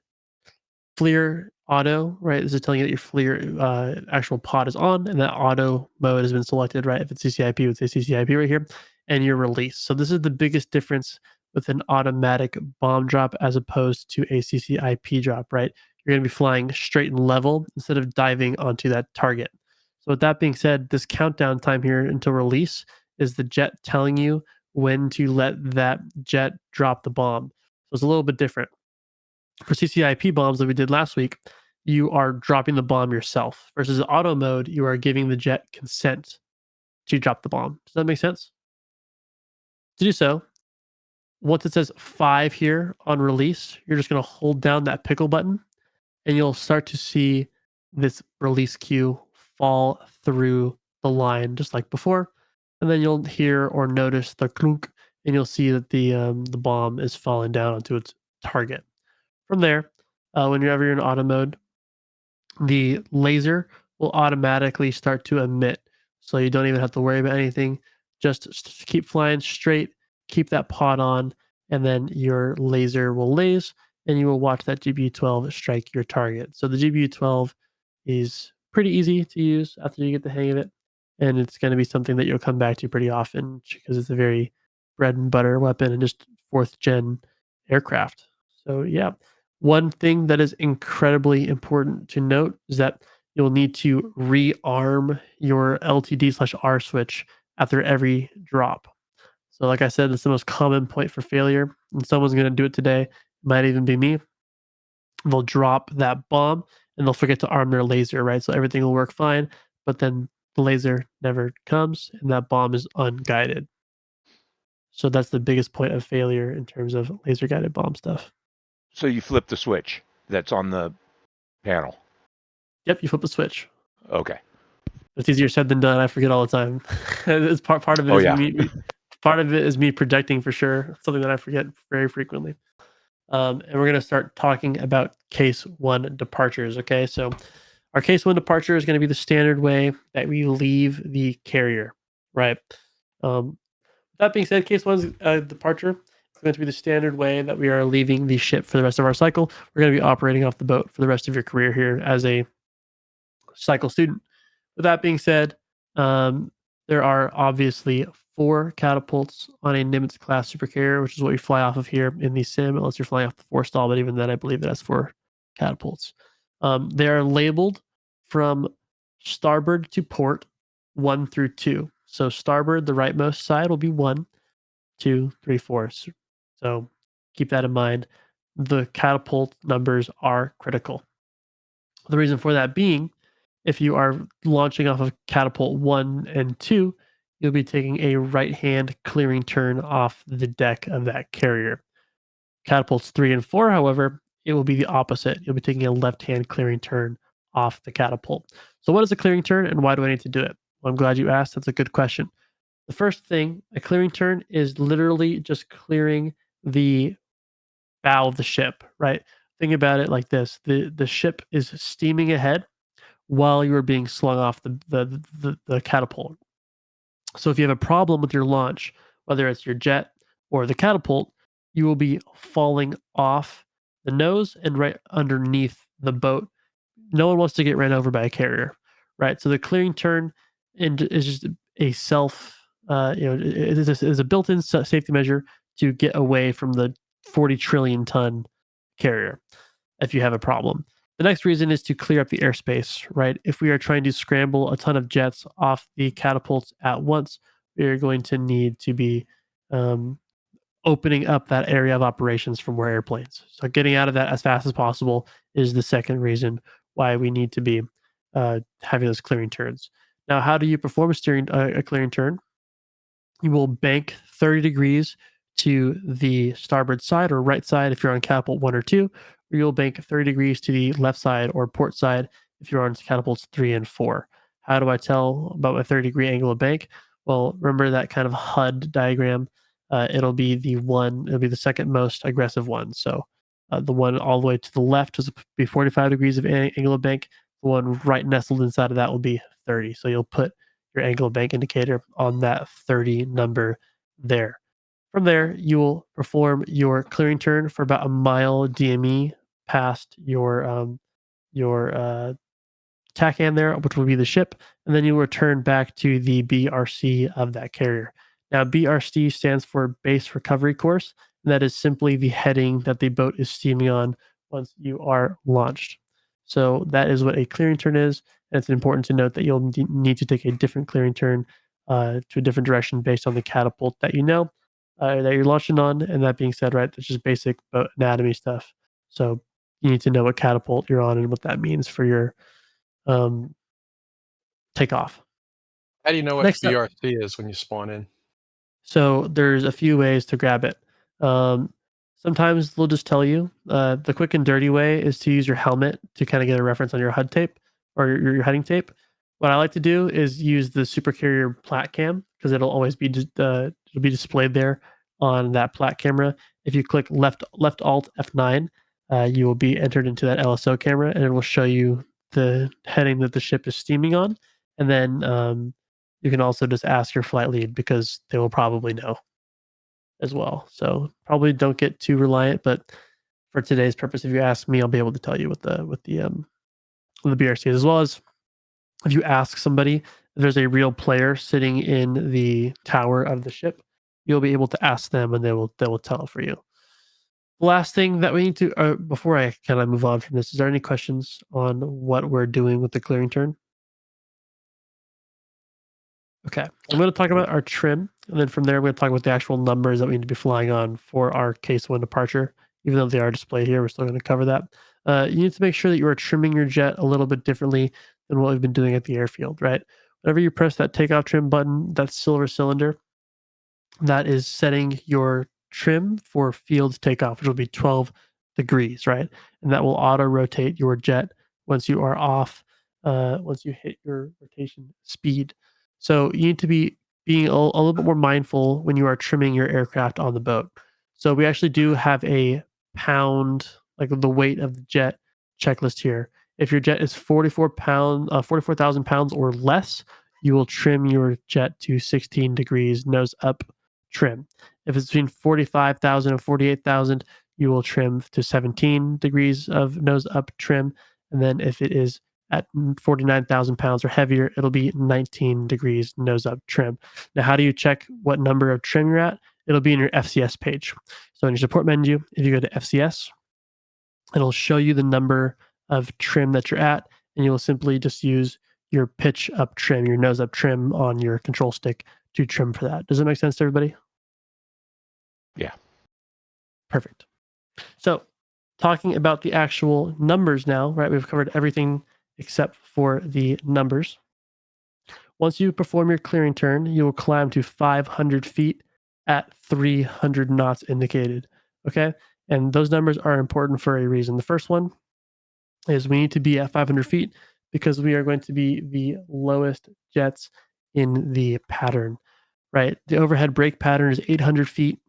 FLIR auto, right? This is telling you that your FLIR actual pod is on and that auto mode has been selected, right? If it's CCIP, it would say CCIP right here, and your release. So this is the biggest difference with an automatic bomb drop as opposed to a CCIP drop, right? You're going to be flying straight and level instead of diving onto that target. So with that being said, this countdown time here until release is the jet telling you when to let that jet drop the bomb. So it's a little bit different. For CCIP bombs that we did last week, you are dropping the bomb yourself. Versus auto mode, you are giving the jet consent to drop the bomb. Does that make sense? To do so, once it says 5 here on release, you're just going to hold down that pickle button and you'll start to see this release cue fall through the line just like before. And then you'll hear or notice the clunk and you'll see that the bomb is falling down onto its target. From there, whenever you're in auto mode, the laser will automatically start to emit. So you don't even have to worry about anything. Just keep flying straight, keep that pod on, and then your laser will laze and you will watch that GBU-12 strike your target. So the GBU-12 is pretty easy to use after you get the hang of it. And it's going to be something that you'll come back to pretty often because it's a very bread and butter weapon and just 4th gen aircraft. So yeah, one thing that is incredibly important to note is that you'll need to rearm your LTD/R switch after every drop. So like I said, it's the most common point for failure, and someone's going to do it today. It might even be me. They'll drop that bomb and they'll forget to arm their laser, right? So everything will work fine, but then the laser never comes and that bomb is unguided. So that's the biggest point of failure in terms of laser guided bomb stuff. So you flip the switch that's on the panel. Yep, you flip the switch. Okay. It's easier said than done. I forget all the time. It's part of it. Oh, Is yeah. part of it is me projecting for sure. Something that I forget very frequently. And we're going to start talking about case 1 departures. Okay, so our case 1 departure is going to be the standard way that we leave the carrier, right? That being said, case 1's departure is going to be the standard way that we are leaving the ship for the rest of our cycle. We're going to be operating off the boat for the rest of your career here as a cycle student. With that being said, there are obviously 4 catapults on a Nimitz class supercarrier, which is what we fly off of here in the sim, unless you're flying off the 4-stall, but even then I believe it has 4 catapults. They are labeled from starboard to port 1 through 2. So starboard, the rightmost side, will be 1, 2, 3, 4. So keep that in mind. The catapult numbers are critical. The reason for that being, if you are launching off of catapult 1 and 2, you'll be taking a right-hand clearing turn off the deck of that carrier. Catapults 3 and 4, however, it will be the opposite. You'll be taking a left-hand clearing turn off the catapult. So what is a clearing turn and why do I need to do it? Well, I'm glad you asked. That's a good question. The first thing, a clearing turn is literally just clearing the bow of the ship, right? Think about it like this. The ship is steaming ahead while you are being slung off the catapult. So if you have a problem with your launch, whether it's your jet or the catapult, you will be falling off the nose and right underneath the boat. No one wants to get ran over by a carrier, right? So the clearing turn is just a it is a built-in safety measure to get away from the 40 trillion ton carrier if you have a problem. The next reason is to clear up the airspace, right? If we are trying to scramble a ton of jets off the catapults at once, we are going to need to be opening up that area of operations from more airplanes. So getting out of that as fast as possible is the second reason why we need to be having those clearing turns. Now, how do you perform a clearing turn? You will bank 30 degrees to the starboard side or right side if you're on catapult 1 or 2, or you'll bank 30 degrees to the left side or port side if you're on catapults 3 and 4. How do I tell about my 30-degree angle of bank? Well, remember that kind of HUD diagram. It'll be the second most aggressive one. So the one all the way to the left will be 45 degrees of angle of bank. The one right nestled inside of that will be 30. So you'll put your angle of bank indicator on that 30 number there. From there, you will perform your clearing turn for about a mile DME past your TACAN there, which will be the ship, and then you'll return back to the BRC of that carrier. Now, BRC stands for Base Recovery Course, and that is simply the heading that the boat is steaming on once you are launched. So that is what a clearing turn is, and it's important to note that you'll need to take a different clearing turn to a different direction based on the catapult that you know that you're launching on. And that being said, right, that's just basic boat anatomy stuff. So you need to know what catapult you're on and what that means for your takeoff. How do you know what Next up- BRC is when you spawn in? So there's a few ways to grab it. Sometimes they'll just tell you. The quick and dirty way is to use your helmet to kind of get a reference on your HUD tape or your heading tape. What I like to do is use the supercarrier plat cam because it'll always be it'll be displayed there on that plat camera. If you click left alt F9, you will be entered into that LSO camera, and it will show you the heading that the ship is steaming on. And then you can also just ask your flight lead because they will probably know as well. So probably don't get too reliant, but for today's purpose, if you ask me, I'll be able to tell you what the BRC is, as well as if you ask somebody if there's a real player sitting in the tower of the ship, you'll be able to ask them and they will tell it for you. The last thing that we need to before I kind of move on from this, is there any questions on what we're doing with the clearing turn? Okay, I'm going to talk about our trim, and then from there, I'm going to talk about the actual numbers that we need to be flying on for our case 1 departure. Even though they are displayed here, we're still going to cover that. You need to make sure that you are trimming your jet a little bit differently than what we've been doing at the airfield, right? Whenever you press that takeoff trim button, that silver cylinder, that is setting your trim for field takeoff, which will be 12 degrees, right? And that will auto rotate your jet once you are off, once you hit your rotation speed. So you need to be being a little bit more mindful when you are trimming your aircraft on the boat. So we actually do have a pound, like the weight of the jet checklist here. If your jet is 44,000 pounds or less, you will trim your jet to 16 degrees nose up trim. If it's between 45,000 and 48,000, you will trim to 17 degrees of nose up trim. And then if it is at 49,000 pounds or heavier, it'll be 19 degrees nose up trim. Now, how do you check what number of trim you're at? It'll be in your FCS page. So in your support menu, if you go to FCS, it'll show you the number of trim that you're at, and you'll simply just use your pitch up trim, your nose up trim on your control stick to trim for that. Does that make sense to everybody? Yeah. Perfect. So talking about the actual numbers now, right? We've covered everything except for the numbers. Once you perform your clearing turn, you will climb to 500 feet at 300 knots indicated. Okay. And those numbers are important for a reason. The first one is we need to be at 500 feet because we are going to be the lowest jets in the pattern, right? The overhead brake pattern is 800 feet.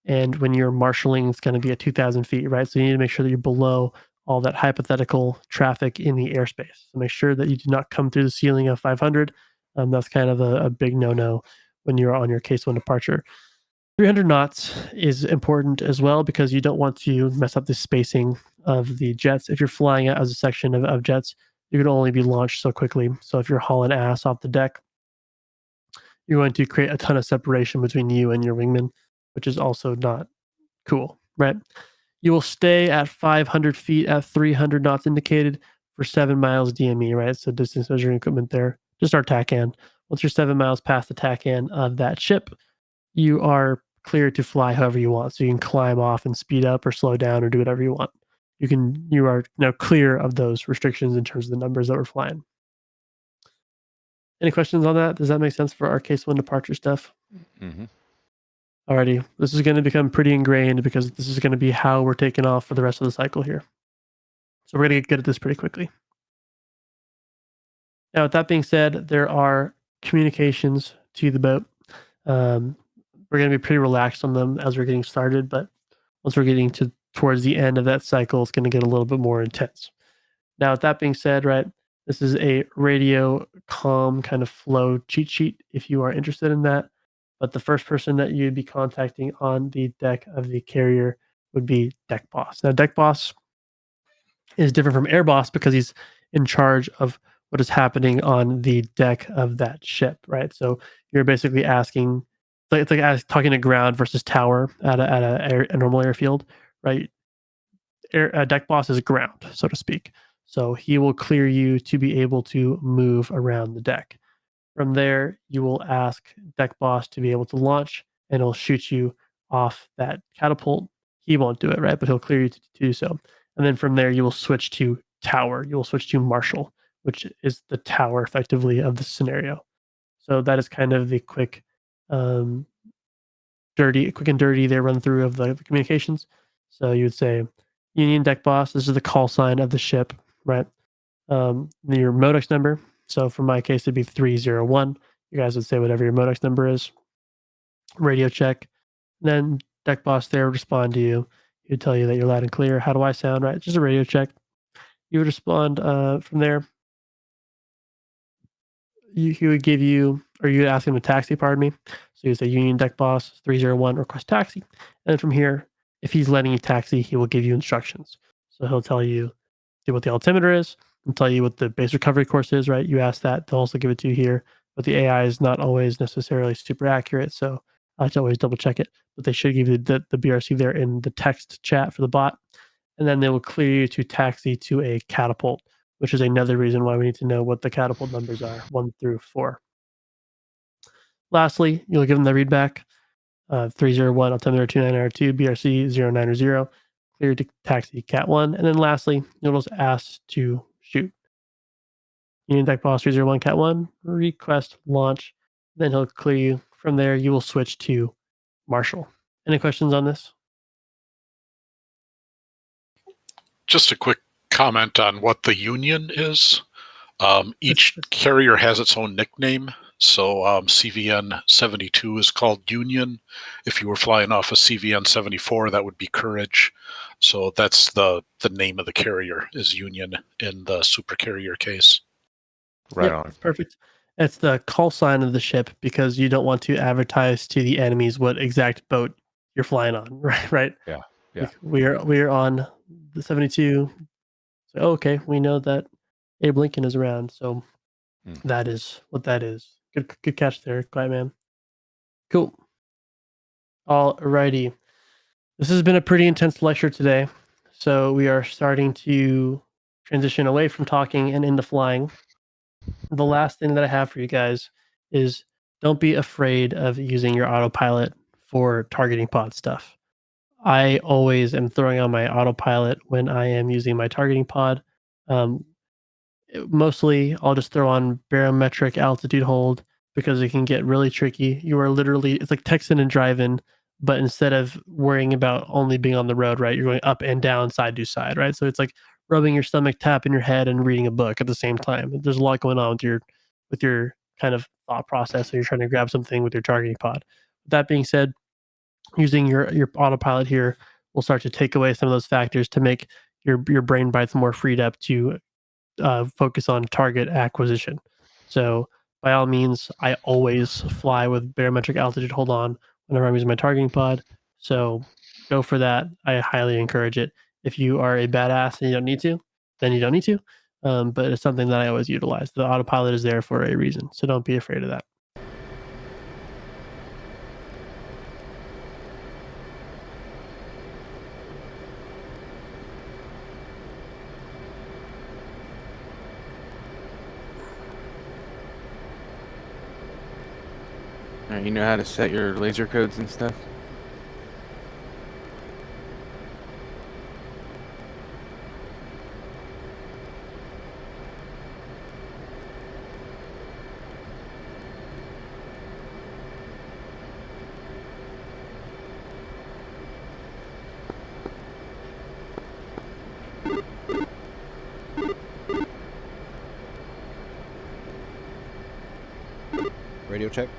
And when you're marshaling, it's going to be at 2,000 feet, right? So you need to make sure that you're below all that hypothetical traffic in the airspace. So make sure that you do not come through the ceiling of 500. That's kind of a big no-no when you're on your case one departure. 300 knots is important as well because you don't want to mess up the spacing of the jets. If you're flying out as a section of jets, you can only be launched so quickly. So if you're hauling ass off the deck, you're going to create a ton of separation between you and your wingman, which is also not cool, right? You will stay at 500 feet at 300 knots indicated for 7 miles DME, right? So distance measuring equipment there, just our TACAN. Once you're 7 miles past the TACAN of that ship, you are clear to fly however you want. So you can climb off and speed up or slow down or do whatever you want. You are now clear of those restrictions in terms of the numbers that we're flying. Any questions on that? Does that make sense for our case one departure stuff? Mm-hmm. Alrighty, this is going to become pretty ingrained because this is going to be how we're taking off for the rest of the cycle here. So we're going to get good at this pretty quickly. Now, with that being said, there are communications to the boat. We're going to be pretty relaxed on them as we're getting started, but once we're getting towards the end of that cycle, it's going to get a little bit more intense. Now, with that being said, right, this is a radio comm kind of flow cheat sheet if you are interested in that. But the first person that you'd be contacting on the deck of the carrier would be Deck Boss. Now, Deck Boss is different from Air Boss because he's in charge of what is happening on the deck of that ship, right? So you're basically asking, it's like talking to ground versus tower at a normal airfield, right? Deck Boss is ground, so to speak. So he will clear you to be able to move around the deck. From there, you will ask Deck Boss to be able to launch, and he'll shoot you off that catapult. He won't do it, right? But he'll clear you to do so. And then from there, you will switch to tower. You will switch to Marshal, which is the tower effectively of the scenario. So that is kind of the quick and dirty there run through of the communications. So you would say, Union Deck Boss, this is the call sign of the ship, right? Your Modex number. So for my case, it'd be 301. You guys would say whatever your Modex number is. Radio check. Then Deck Boss there would respond to you. He would tell you that you're loud and clear. How do I sound? Right? Just a radio check. You would respond from there. He would give you, or you would ask him to taxi, pardon me. So you would say Union Deck Boss 301, request taxi. And then from here, if he's letting you taxi, he will give you instructions. So he'll tell you what the altimeter is and tell you what the base recovery course is, right? You ask that, they'll also give it to you here. But the AI is not always necessarily super accurate. So I have to always double check it. But they should give you the BRC there in the text chat for the bot. And then they will clear you to taxi to a catapult, which is another reason why we need to know what the catapult numbers are, 1 through 4. Lastly, you'll give them the readback, 301, altimeter 29R2, BRC 090, clear to taxi Cat 1. And then lastly, you'll just ask to shoot. Union Deck Boss 301, Cat 1, request launch. Then he'll clear you. From there, you will switch to Marshall. Any questions on this? Just a quick comment on what the Union is. Each carrier has its own nickname. So CVN 72 is called Union. If you were flying off a CVN 74, that would be Courage. So that's the name of the carrier is Union in the supercarrier case. Right Yep, on. that's perfect. It's the call sign of the ship because you don't want to advertise to the enemies what exact boat you're flying on, right? Right. Yeah, yeah. Like we are on the 72. So okay, we know that Abe Lincoln is around, so that is what that is. Good catch there, Quiet Man. Cool. Alrighty. This has been a pretty intense lecture today, so we are starting to transition away from talking and into flying. The last thing that I have for you guys is don't be afraid of using your autopilot for targeting pod stuff. I always am throwing on my autopilot when I am using my targeting pod. Mostly, I'll just throw on barometric altitude hold because it can get really tricky. You are literally, it's like texting and driving, but instead of worrying about only being on the road, right, you're going up and down, side to side, right? So it's like rubbing your stomach, tapping your head, and reading a book at the same time. There's a lot going on with your kind of thought process. So you're trying to grab something with your targeting pod. That being said, using your autopilot here will start to take away some of those factors to make your brain bites more freed up to focus on target acquisition. So by all means, I always fly with barometric altitude hold on whenever I'm using my targeting pod. So go for that. I highly encourage it. If you are a badass and you don't need to, then you don't need to. But it's something that I always utilize. The autopilot is there for a reason. So don't be afraid of that. You know how to set your laser codes and stuff? Radio check.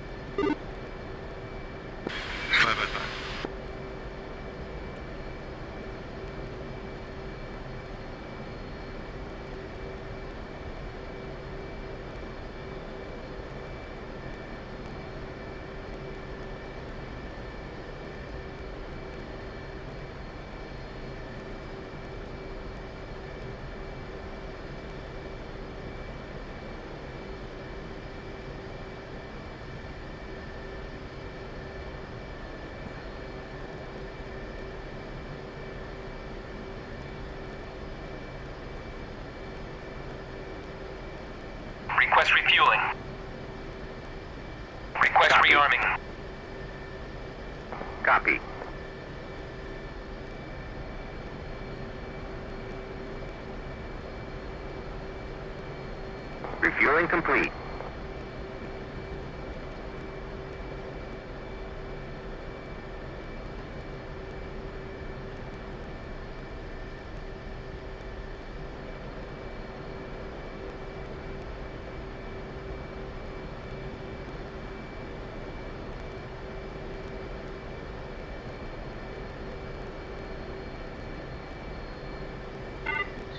Request refueling. Request rearming. Copy. Refueling complete.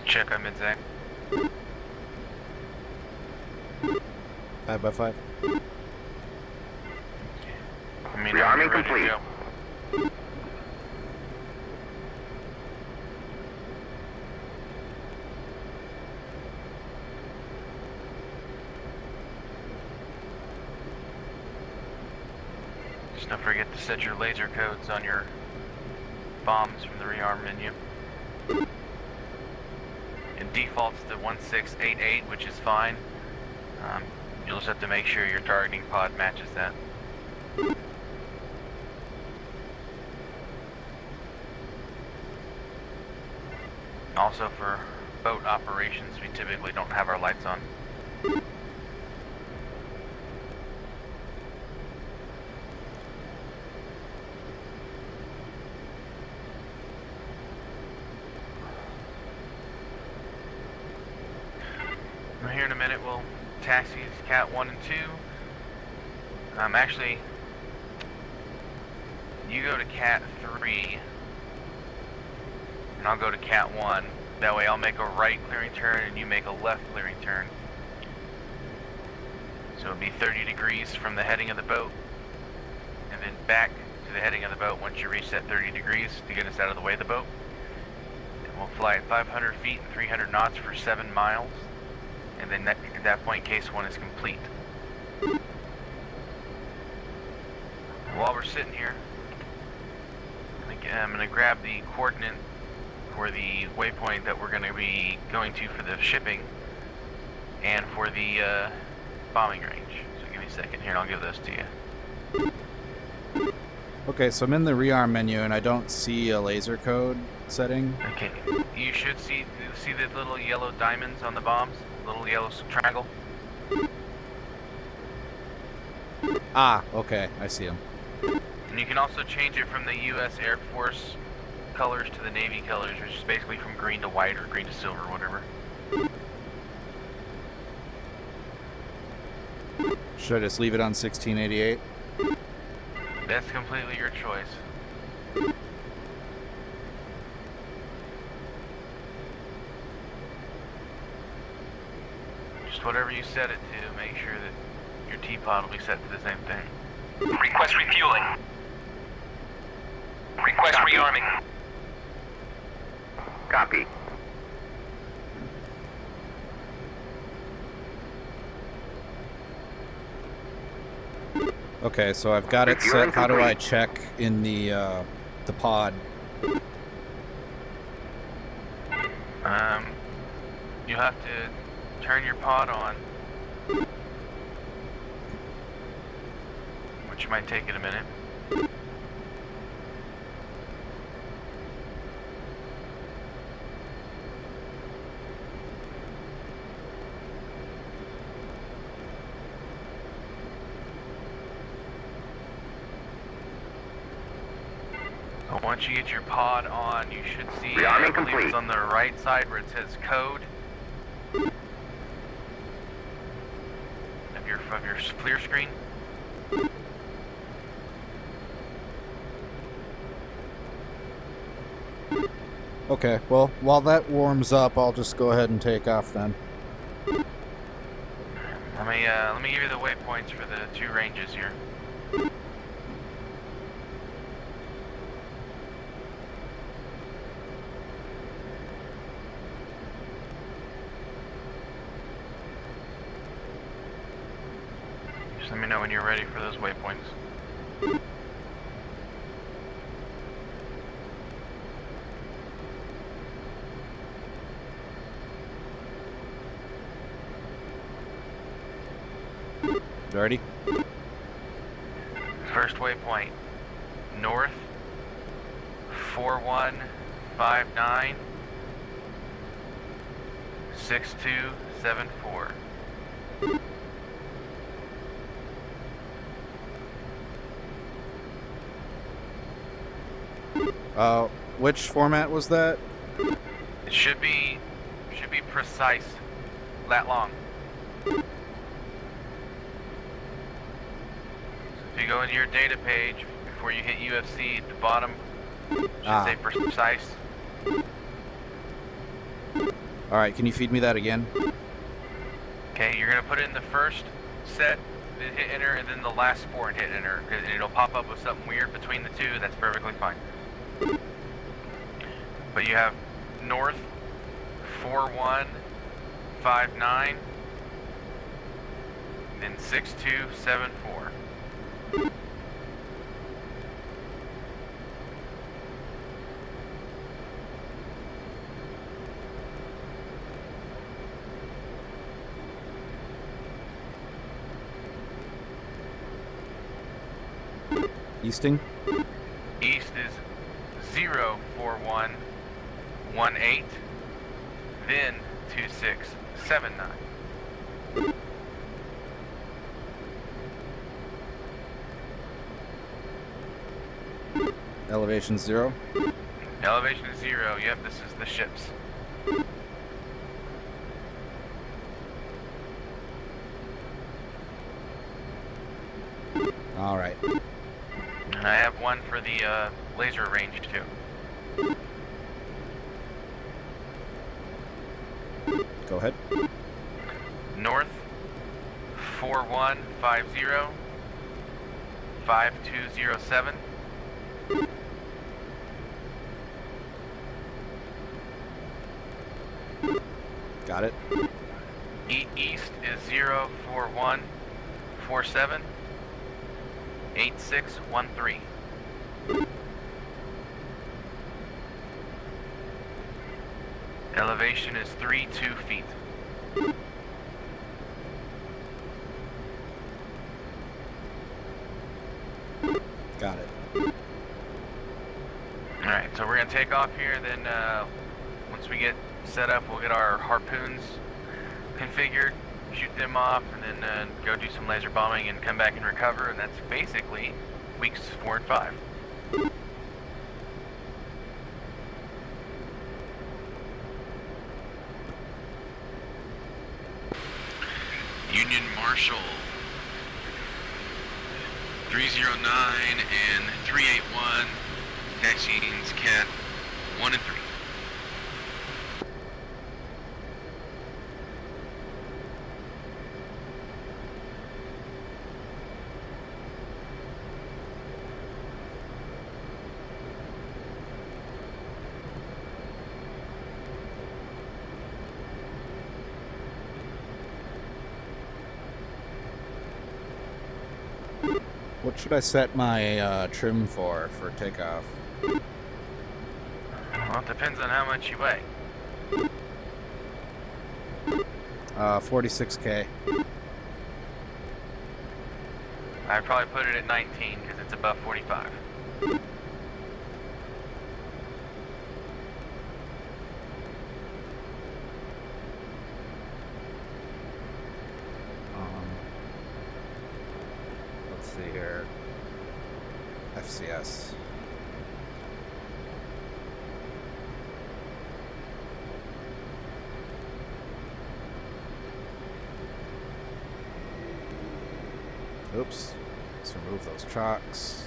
Check on mid-zag. 5x5. Rearming complete. Just don't forget to set your laser codes on your bombs from the rearm menu. It defaults to 1688, which is fine. You'll just have to make sure your targeting pod matches that. Also for boat operations, we typically don't have our lights on. Here in a minute, we'll taxi Cat 1 and 2. Actually, you go to Cat 3, and I'll go to Cat 1. That way I'll make a right clearing turn, and you make a left clearing turn. So it'll be 30 degrees from the heading of the boat, and then back to the heading of the boat once you reach that 30 degrees to get us out of the way of the boat. And we'll fly at 500 feet and 300 knots for 7 miles. And then at that point, case 1 is complete. While we're sitting here, I'm going to grab the coordinate for the waypoint that we're going to be going to for the shipping and for the bombing range. So give me a second here and I'll give those to you. Okay, so I'm in the rearm menu and I don't see a laser code setting. Okay, you should see the little yellow diamonds on the bombs, little yellow triangle. Ah, okay, I see them. And you can also change it from the U.S. Air Force colors to the Navy colors, which is basically from green to white or green to silver, whatever. Should I just leave it on 1688? That's completely your choice. Just whatever you set it to, make sure that your T-pod will be set to the same thing. Request refueling. Request rearming. Copy. Okay, so I've got it set. How do I check in the pod? You'll have to turn your pod on, which might take it a minute. Once you get your pod on, you should see, I believe it's on the right side where it says code of your FLIR screen. Okay, well, while that warms up, I'll just go ahead and take off then. Let me give you the waypoints for the 2 ranges here. Just let me know when you're ready for those waypoints. Ready? First waypoint, north, 4159, 6274. Which format was that? It should be precise, that long. If you go into your data page before you hit UFC at the bottom, it should say precise. Alright, can you feed me that again? Okay, you're gonna put it in the first set, then hit enter, and then the last 4 and hit enter. It'll pop up with something weird between the 2, that's perfectly fine. But you have north 4159, then 6274. Easting? East is 04118, then 2679. Elevation 0? Elevation is 0, yep, this is the ships. All right. And I have one for the laser range too. Go ahead. North 4150 5207. Got it. East is 04147 8613. Elevation is 32 feet. Got it. Alright, so we're going to take off here, then once we get set up, we'll get our harpoons configured, shoot them off, and then go do some laser bombing and come back and recover, and that's basically weeks 4 and 5. Union Marshal 309 and 381, taxiings Cat 1 and 3. What should I set my trim for takeoff? Well, it depends on how much you weigh. 46K. I'd probably put it at 19 because it's above 45. Let's see here. FCS. Oops. Let's remove those chocks.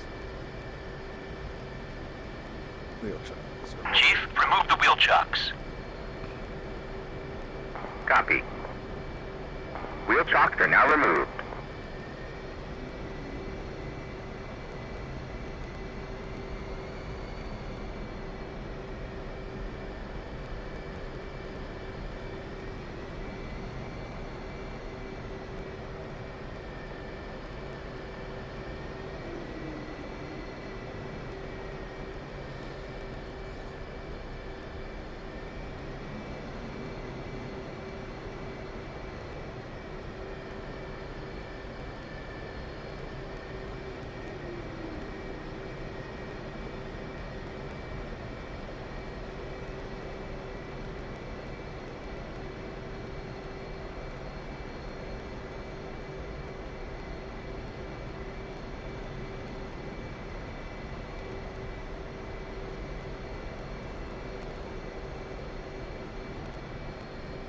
Wheel chocks. Chief, remove the wheel chocks. Copy. Wheel chocks are now removed.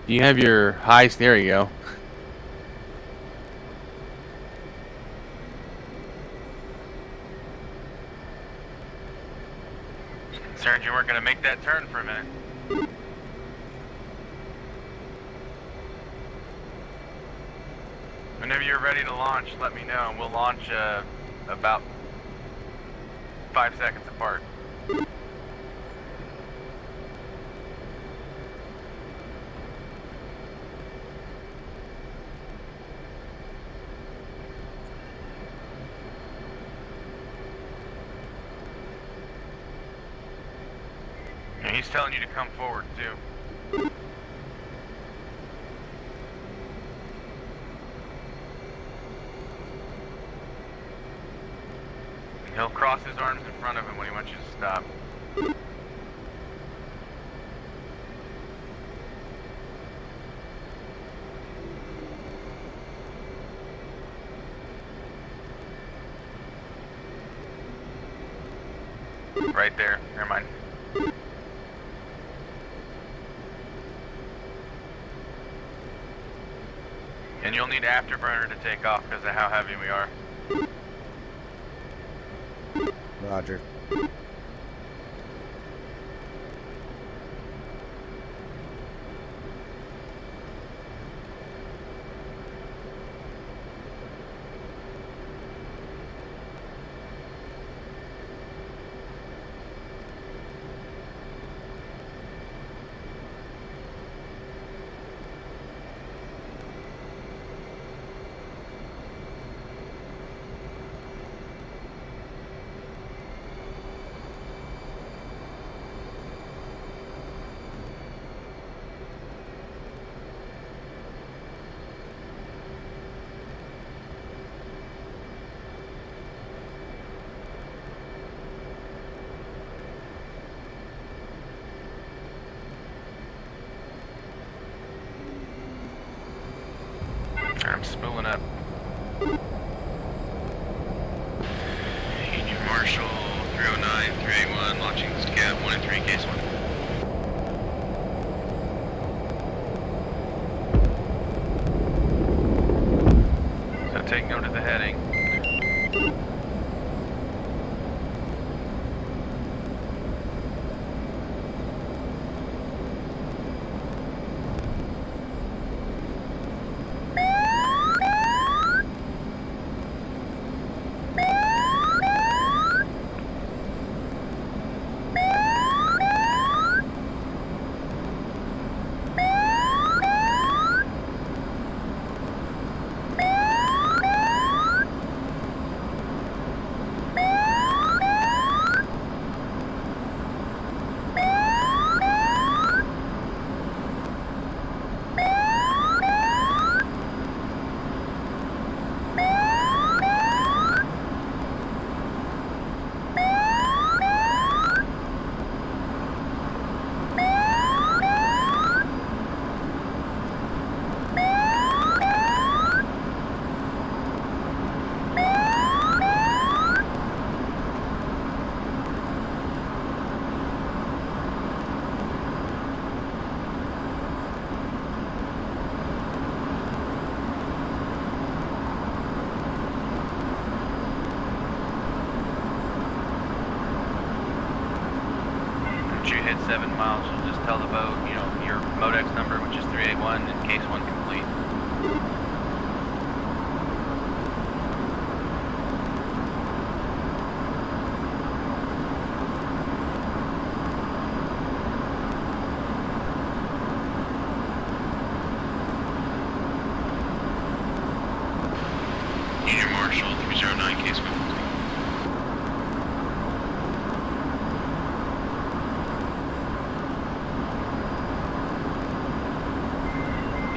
You have your highs. There you go. Concerned you weren't going to make that turn for a minute. Whenever you're ready to launch, let me know, and we'll launch about 5 seconds apart. And he's telling you to come forward, too. He'll cross his arms in front of him when he wants you to stop. Right there. Never mind. And you'll need afterburner to take off because of how heavy we are. Roger. I'm spooling up. Union Marshal 309, 381, launching Scav 1 and 3, case 1. So take note of the heading. You hit 7 miles, you'll just tell the boat, you know, your Modex number, which is 381, and case 1 complete. Union Marshal 309, case 1 complete.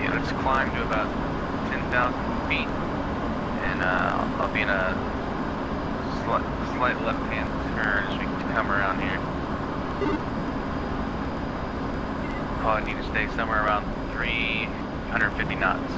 Let's climb to about 10,000 feet, and I'll be in a slight left-hand turn as we come around here. Probably need to stay somewhere around 350 knots.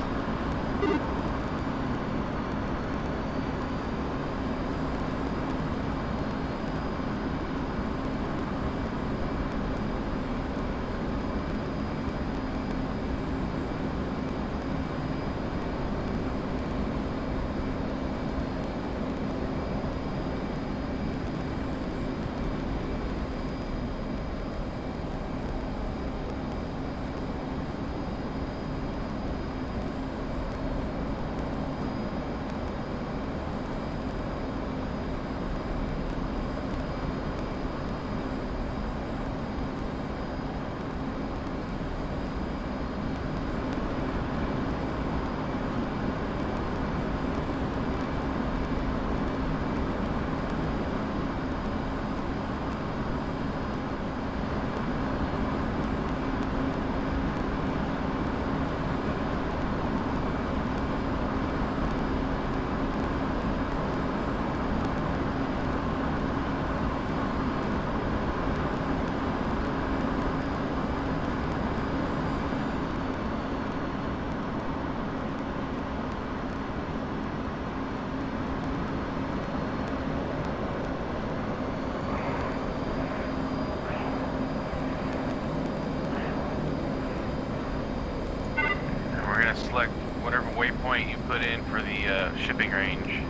Select whatever waypoint you put in for the shipping range.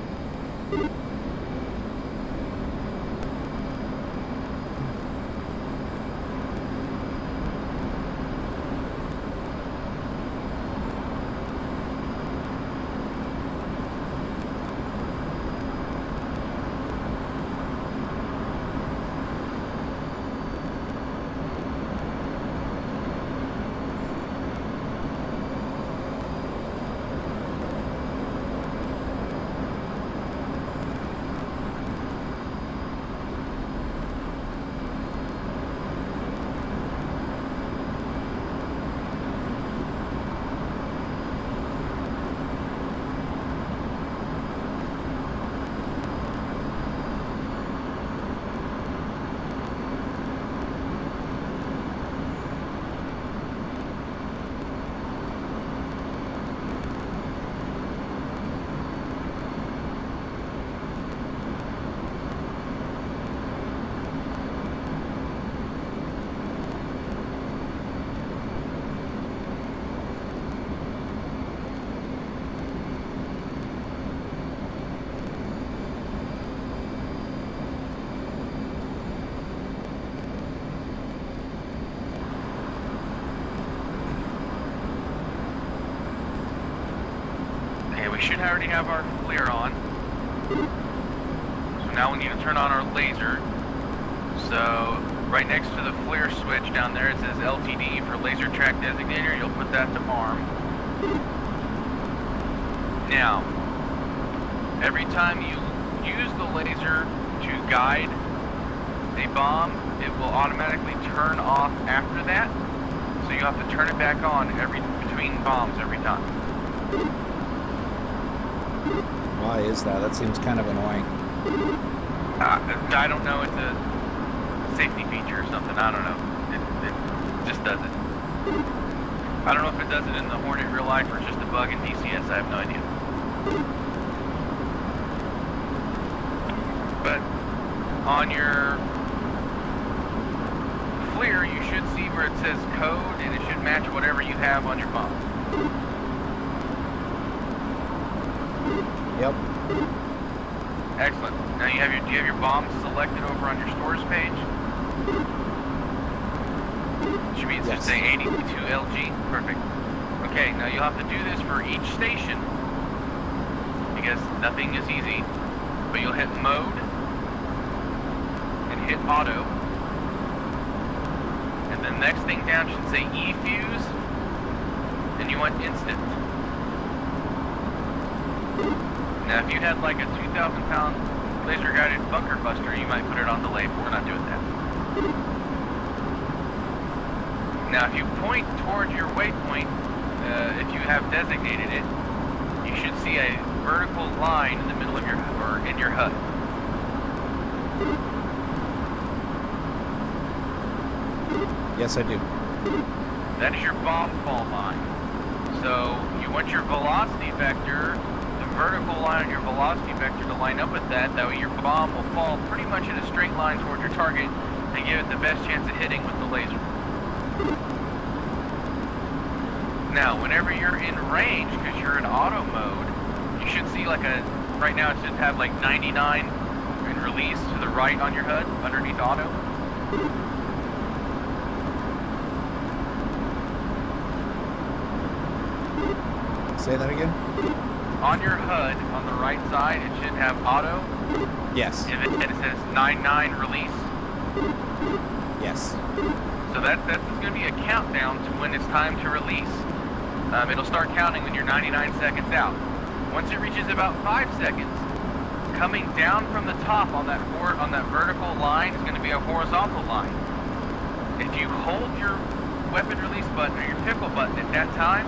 we should already have our FLIR on. So now we need to turn on our laser. So right next to the FLIR switch down there, it says LTD for laser track designator. You'll put that to arm. Now, every time you use the laser to guide a bomb, it will automatically turn off after that. So you have to turn it back on between bombs every time. Why is that? That seems kind of annoying. I don't know. It's a safety feature or something. I don't know. It just does it. I don't know if it does it in the Hornet in real life or it's just a bug in DCS. I have no idea. But on your FLIR, you should see where it says code, and it should match whatever you have on your bomb. Yep. Excellent. Now do you have your bombs selected over on your stores page? Should be it should say A-18C LG. Perfect. Okay, now you'll have to do this for each station because nothing is easy. But you'll hit mode and hit auto. And the next thing down should say E-fuse, and you want instant. Now if you had like a 2,000-pound laser guided bunker buster, you might put it on delay, but we're not doing that. Now if you point towards your waypoint, if you have designated it, you should see a vertical line in the middle of your, or in your HUD. Yes, I do. That is your bomb fall line. So you want your velocity vector, the vertical line on your velocity vector to line up with that. That way your bomb will fall pretty much in a straight line toward your target and give it the best chance of hitting with the laser. Now, whenever you're in range, because you're in auto mode, you should see like a, right now it should have like 99 in release to the right on your HUD, underneath auto. Say that again? On your HUD, on the right side, it should have auto. Yes. And it says 99 release. Yes. So that's going to be a countdown to when it's time to release. It'll start counting when you're 99 seconds out. Once it reaches about 5 seconds, coming down from the top on that vertical line is going to be a horizontal line. If you hold your weapon release button or your pickle button at that time,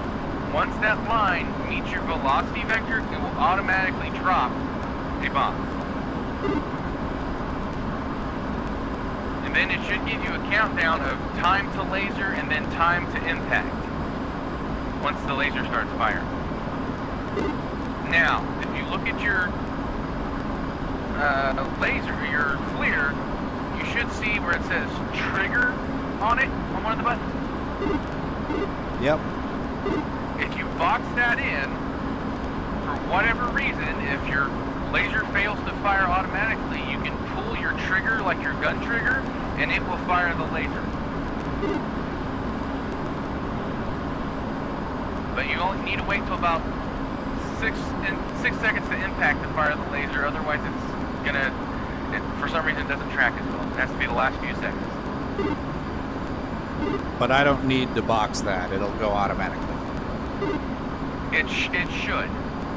once that line meets your velocity vector, it will automatically drop a bomb. And then it should give you a countdown of time to laser and then time to impact once the laser starts firing. Now, if you look at your laser, your FLIR, you should see where it says trigger on it, on one of the buttons. Yep. If you box that in, for whatever reason, if your laser fails to fire automatically, you can pull your trigger, like your gun trigger, and it will fire the laser. But you only need to wait till about 6 seconds to impact to fire the laser, otherwise it's gonna, for some reason it doesn't track as well. It has to be the last few seconds. But I don't need to box that, it'll go automatically. It should.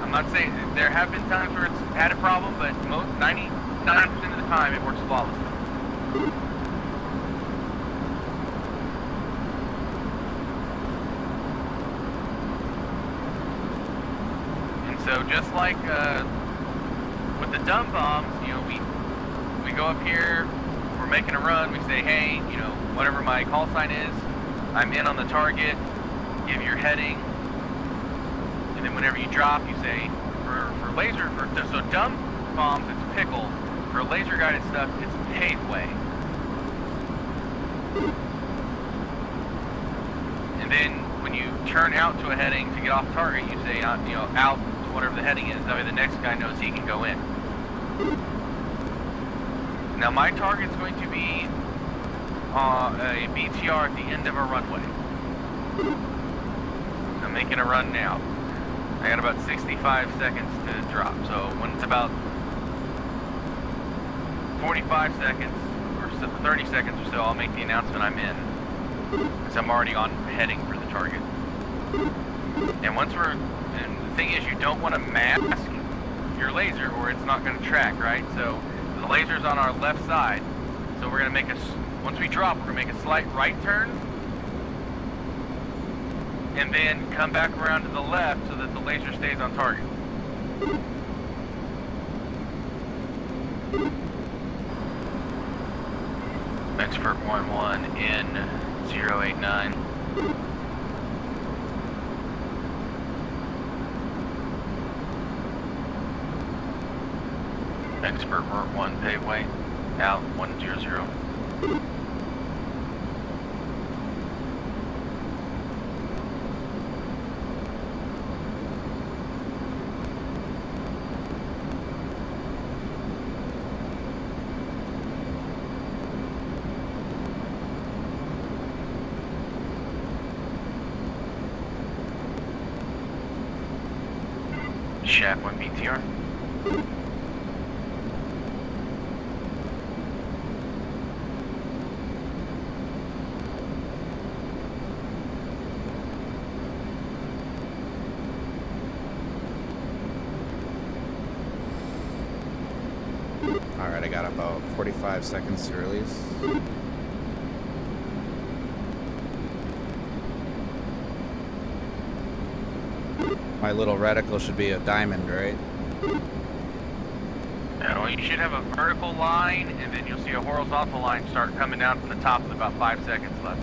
I'm not saying, there have been times where it's had a problem, but 99% of the time it works flawlessly. And so just like with the dumb bombs, you know, we go up here, we're making a run, we say, hey, you know, whatever my call sign is, I'm in on the target, give your heading, and then whenever you drop, you say, for laser, so dumb bombs, it's pickle. For laser guided stuff, it's paveway. And then when you turn out to a heading to get off target, you say, you know, out to whatever the heading is. That way the next guy knows he can go in. Now my target's going to be a BTR at the end of a runway. I'm making a run now. I got about 65 seconds to drop. So when it's about 45 seconds or 30 seconds or so, I'll make the announcement I'm in, because I'm already on heading for the target. And and the thing is, you don't want to mask your laser or it's not going to track, right? So the laser's on our left side. So we're going to make once we drop, we're going to make a slight right turn and then come back around to the left so that the laser stays on target. Expert 11 in 089. Expert Merc 1 paveway out 100. Shack 1 BTR. Alright, I got about 45 seconds to release. My little reticle should be a diamond, right? No, you should have a vertical line, and then you'll see a horizontal line start coming down from the top with about 5 seconds left.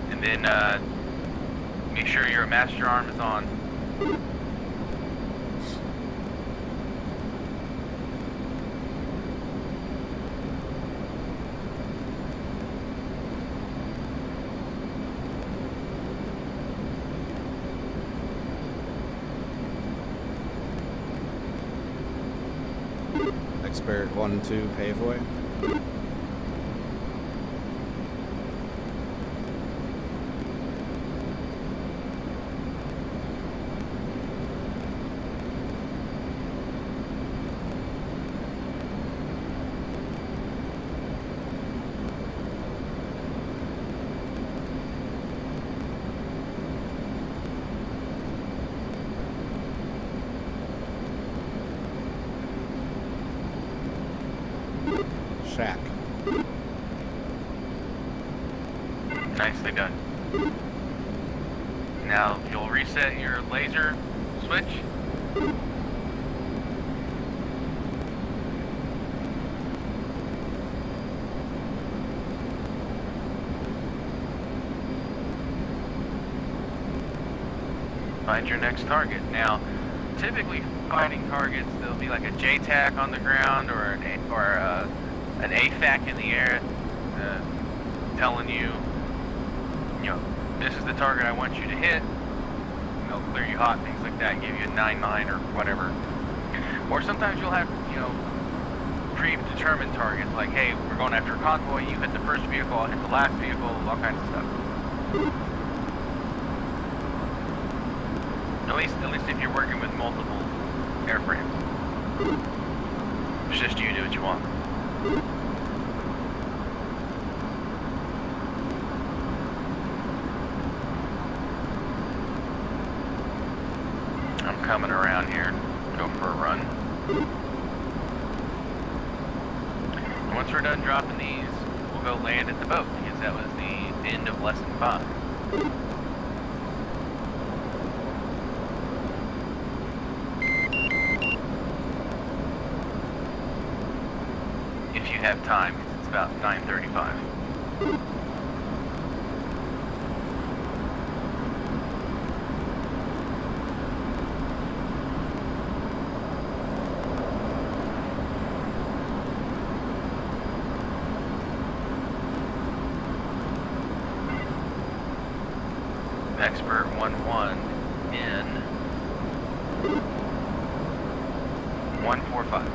And then make sure your master arm is on. Expert 1-2 paveway. Shack. Nicely done. Now you'll reset your laser switch. Find your next target. Now, typically fighting targets, there'll be like a JTAC on the ground or an AFAC in the air, telling you, this is the target I want you to hit. They'll clear you hot, things like that, give you a 9-9 or whatever. Or sometimes you'll have, predetermined targets, like, hey, we're going after a convoy, you hit the first vehicle, I'll hit the last vehicle, all kinds of stuff. At least if you're working with multiple airframes. It's just you do what you want. I'm coming around here, go for a run. And once we're done dropping these, we'll go land at the boat, because that was the end of lesson 5. If you have time, because it's about 9:35. Expert 11 in 145.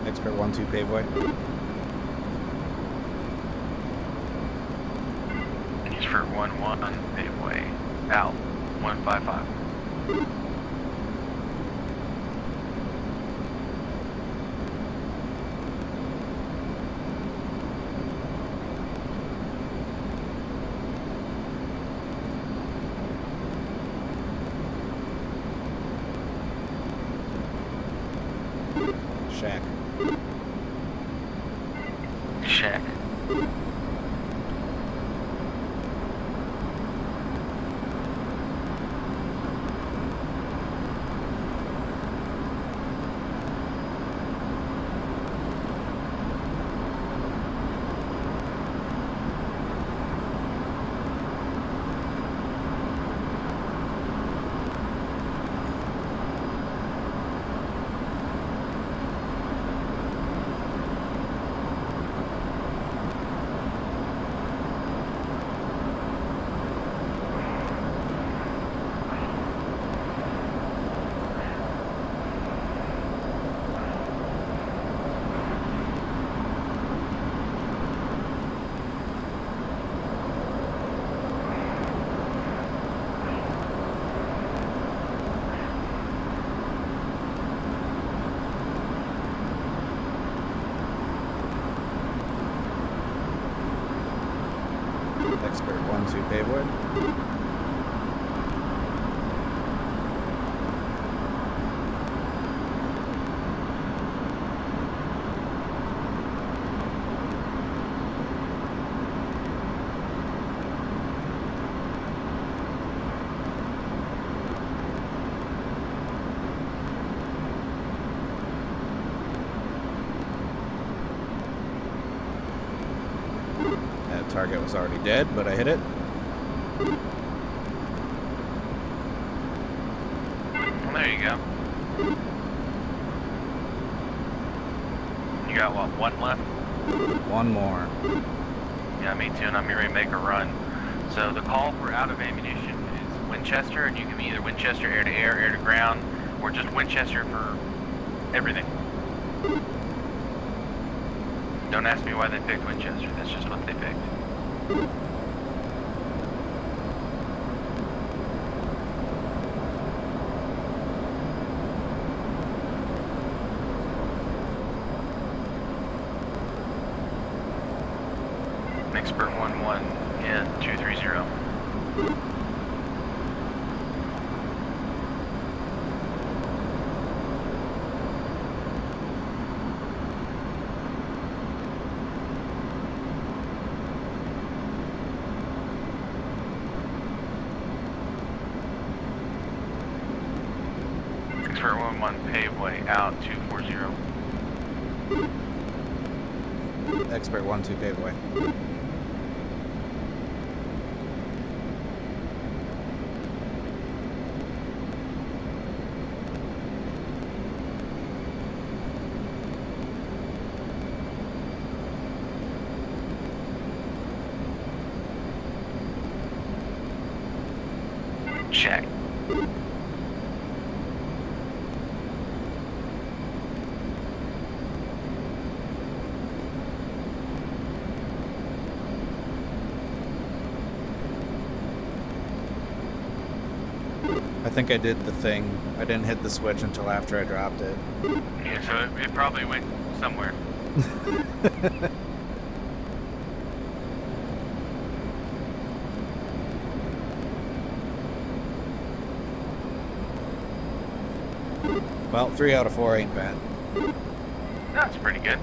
Expert 1-2 paveway. Expert 1-1 paveway out 155. Shack. Shack. Expert 1-2 paveway. That target was already dead, but I hit it. Well, there you go. You got what, one left? One more. Yeah, me too, and I'm ready to make a run. So the call for out of ammunition is Winchester, and you can be either Winchester air to air, air to ground, or just Winchester for everything. Don't ask me why they picked Winchester, that's just what they picked. Expert 1-1, yeah, 230. Expert 1-1 paveway out 240. Expert 1-2 paveway. Check. I think I did the thing. I didn't hit the switch until after I dropped it. Yeah, so it probably went somewhere. Well, 3 out of 4 ain't bad. That's pretty good.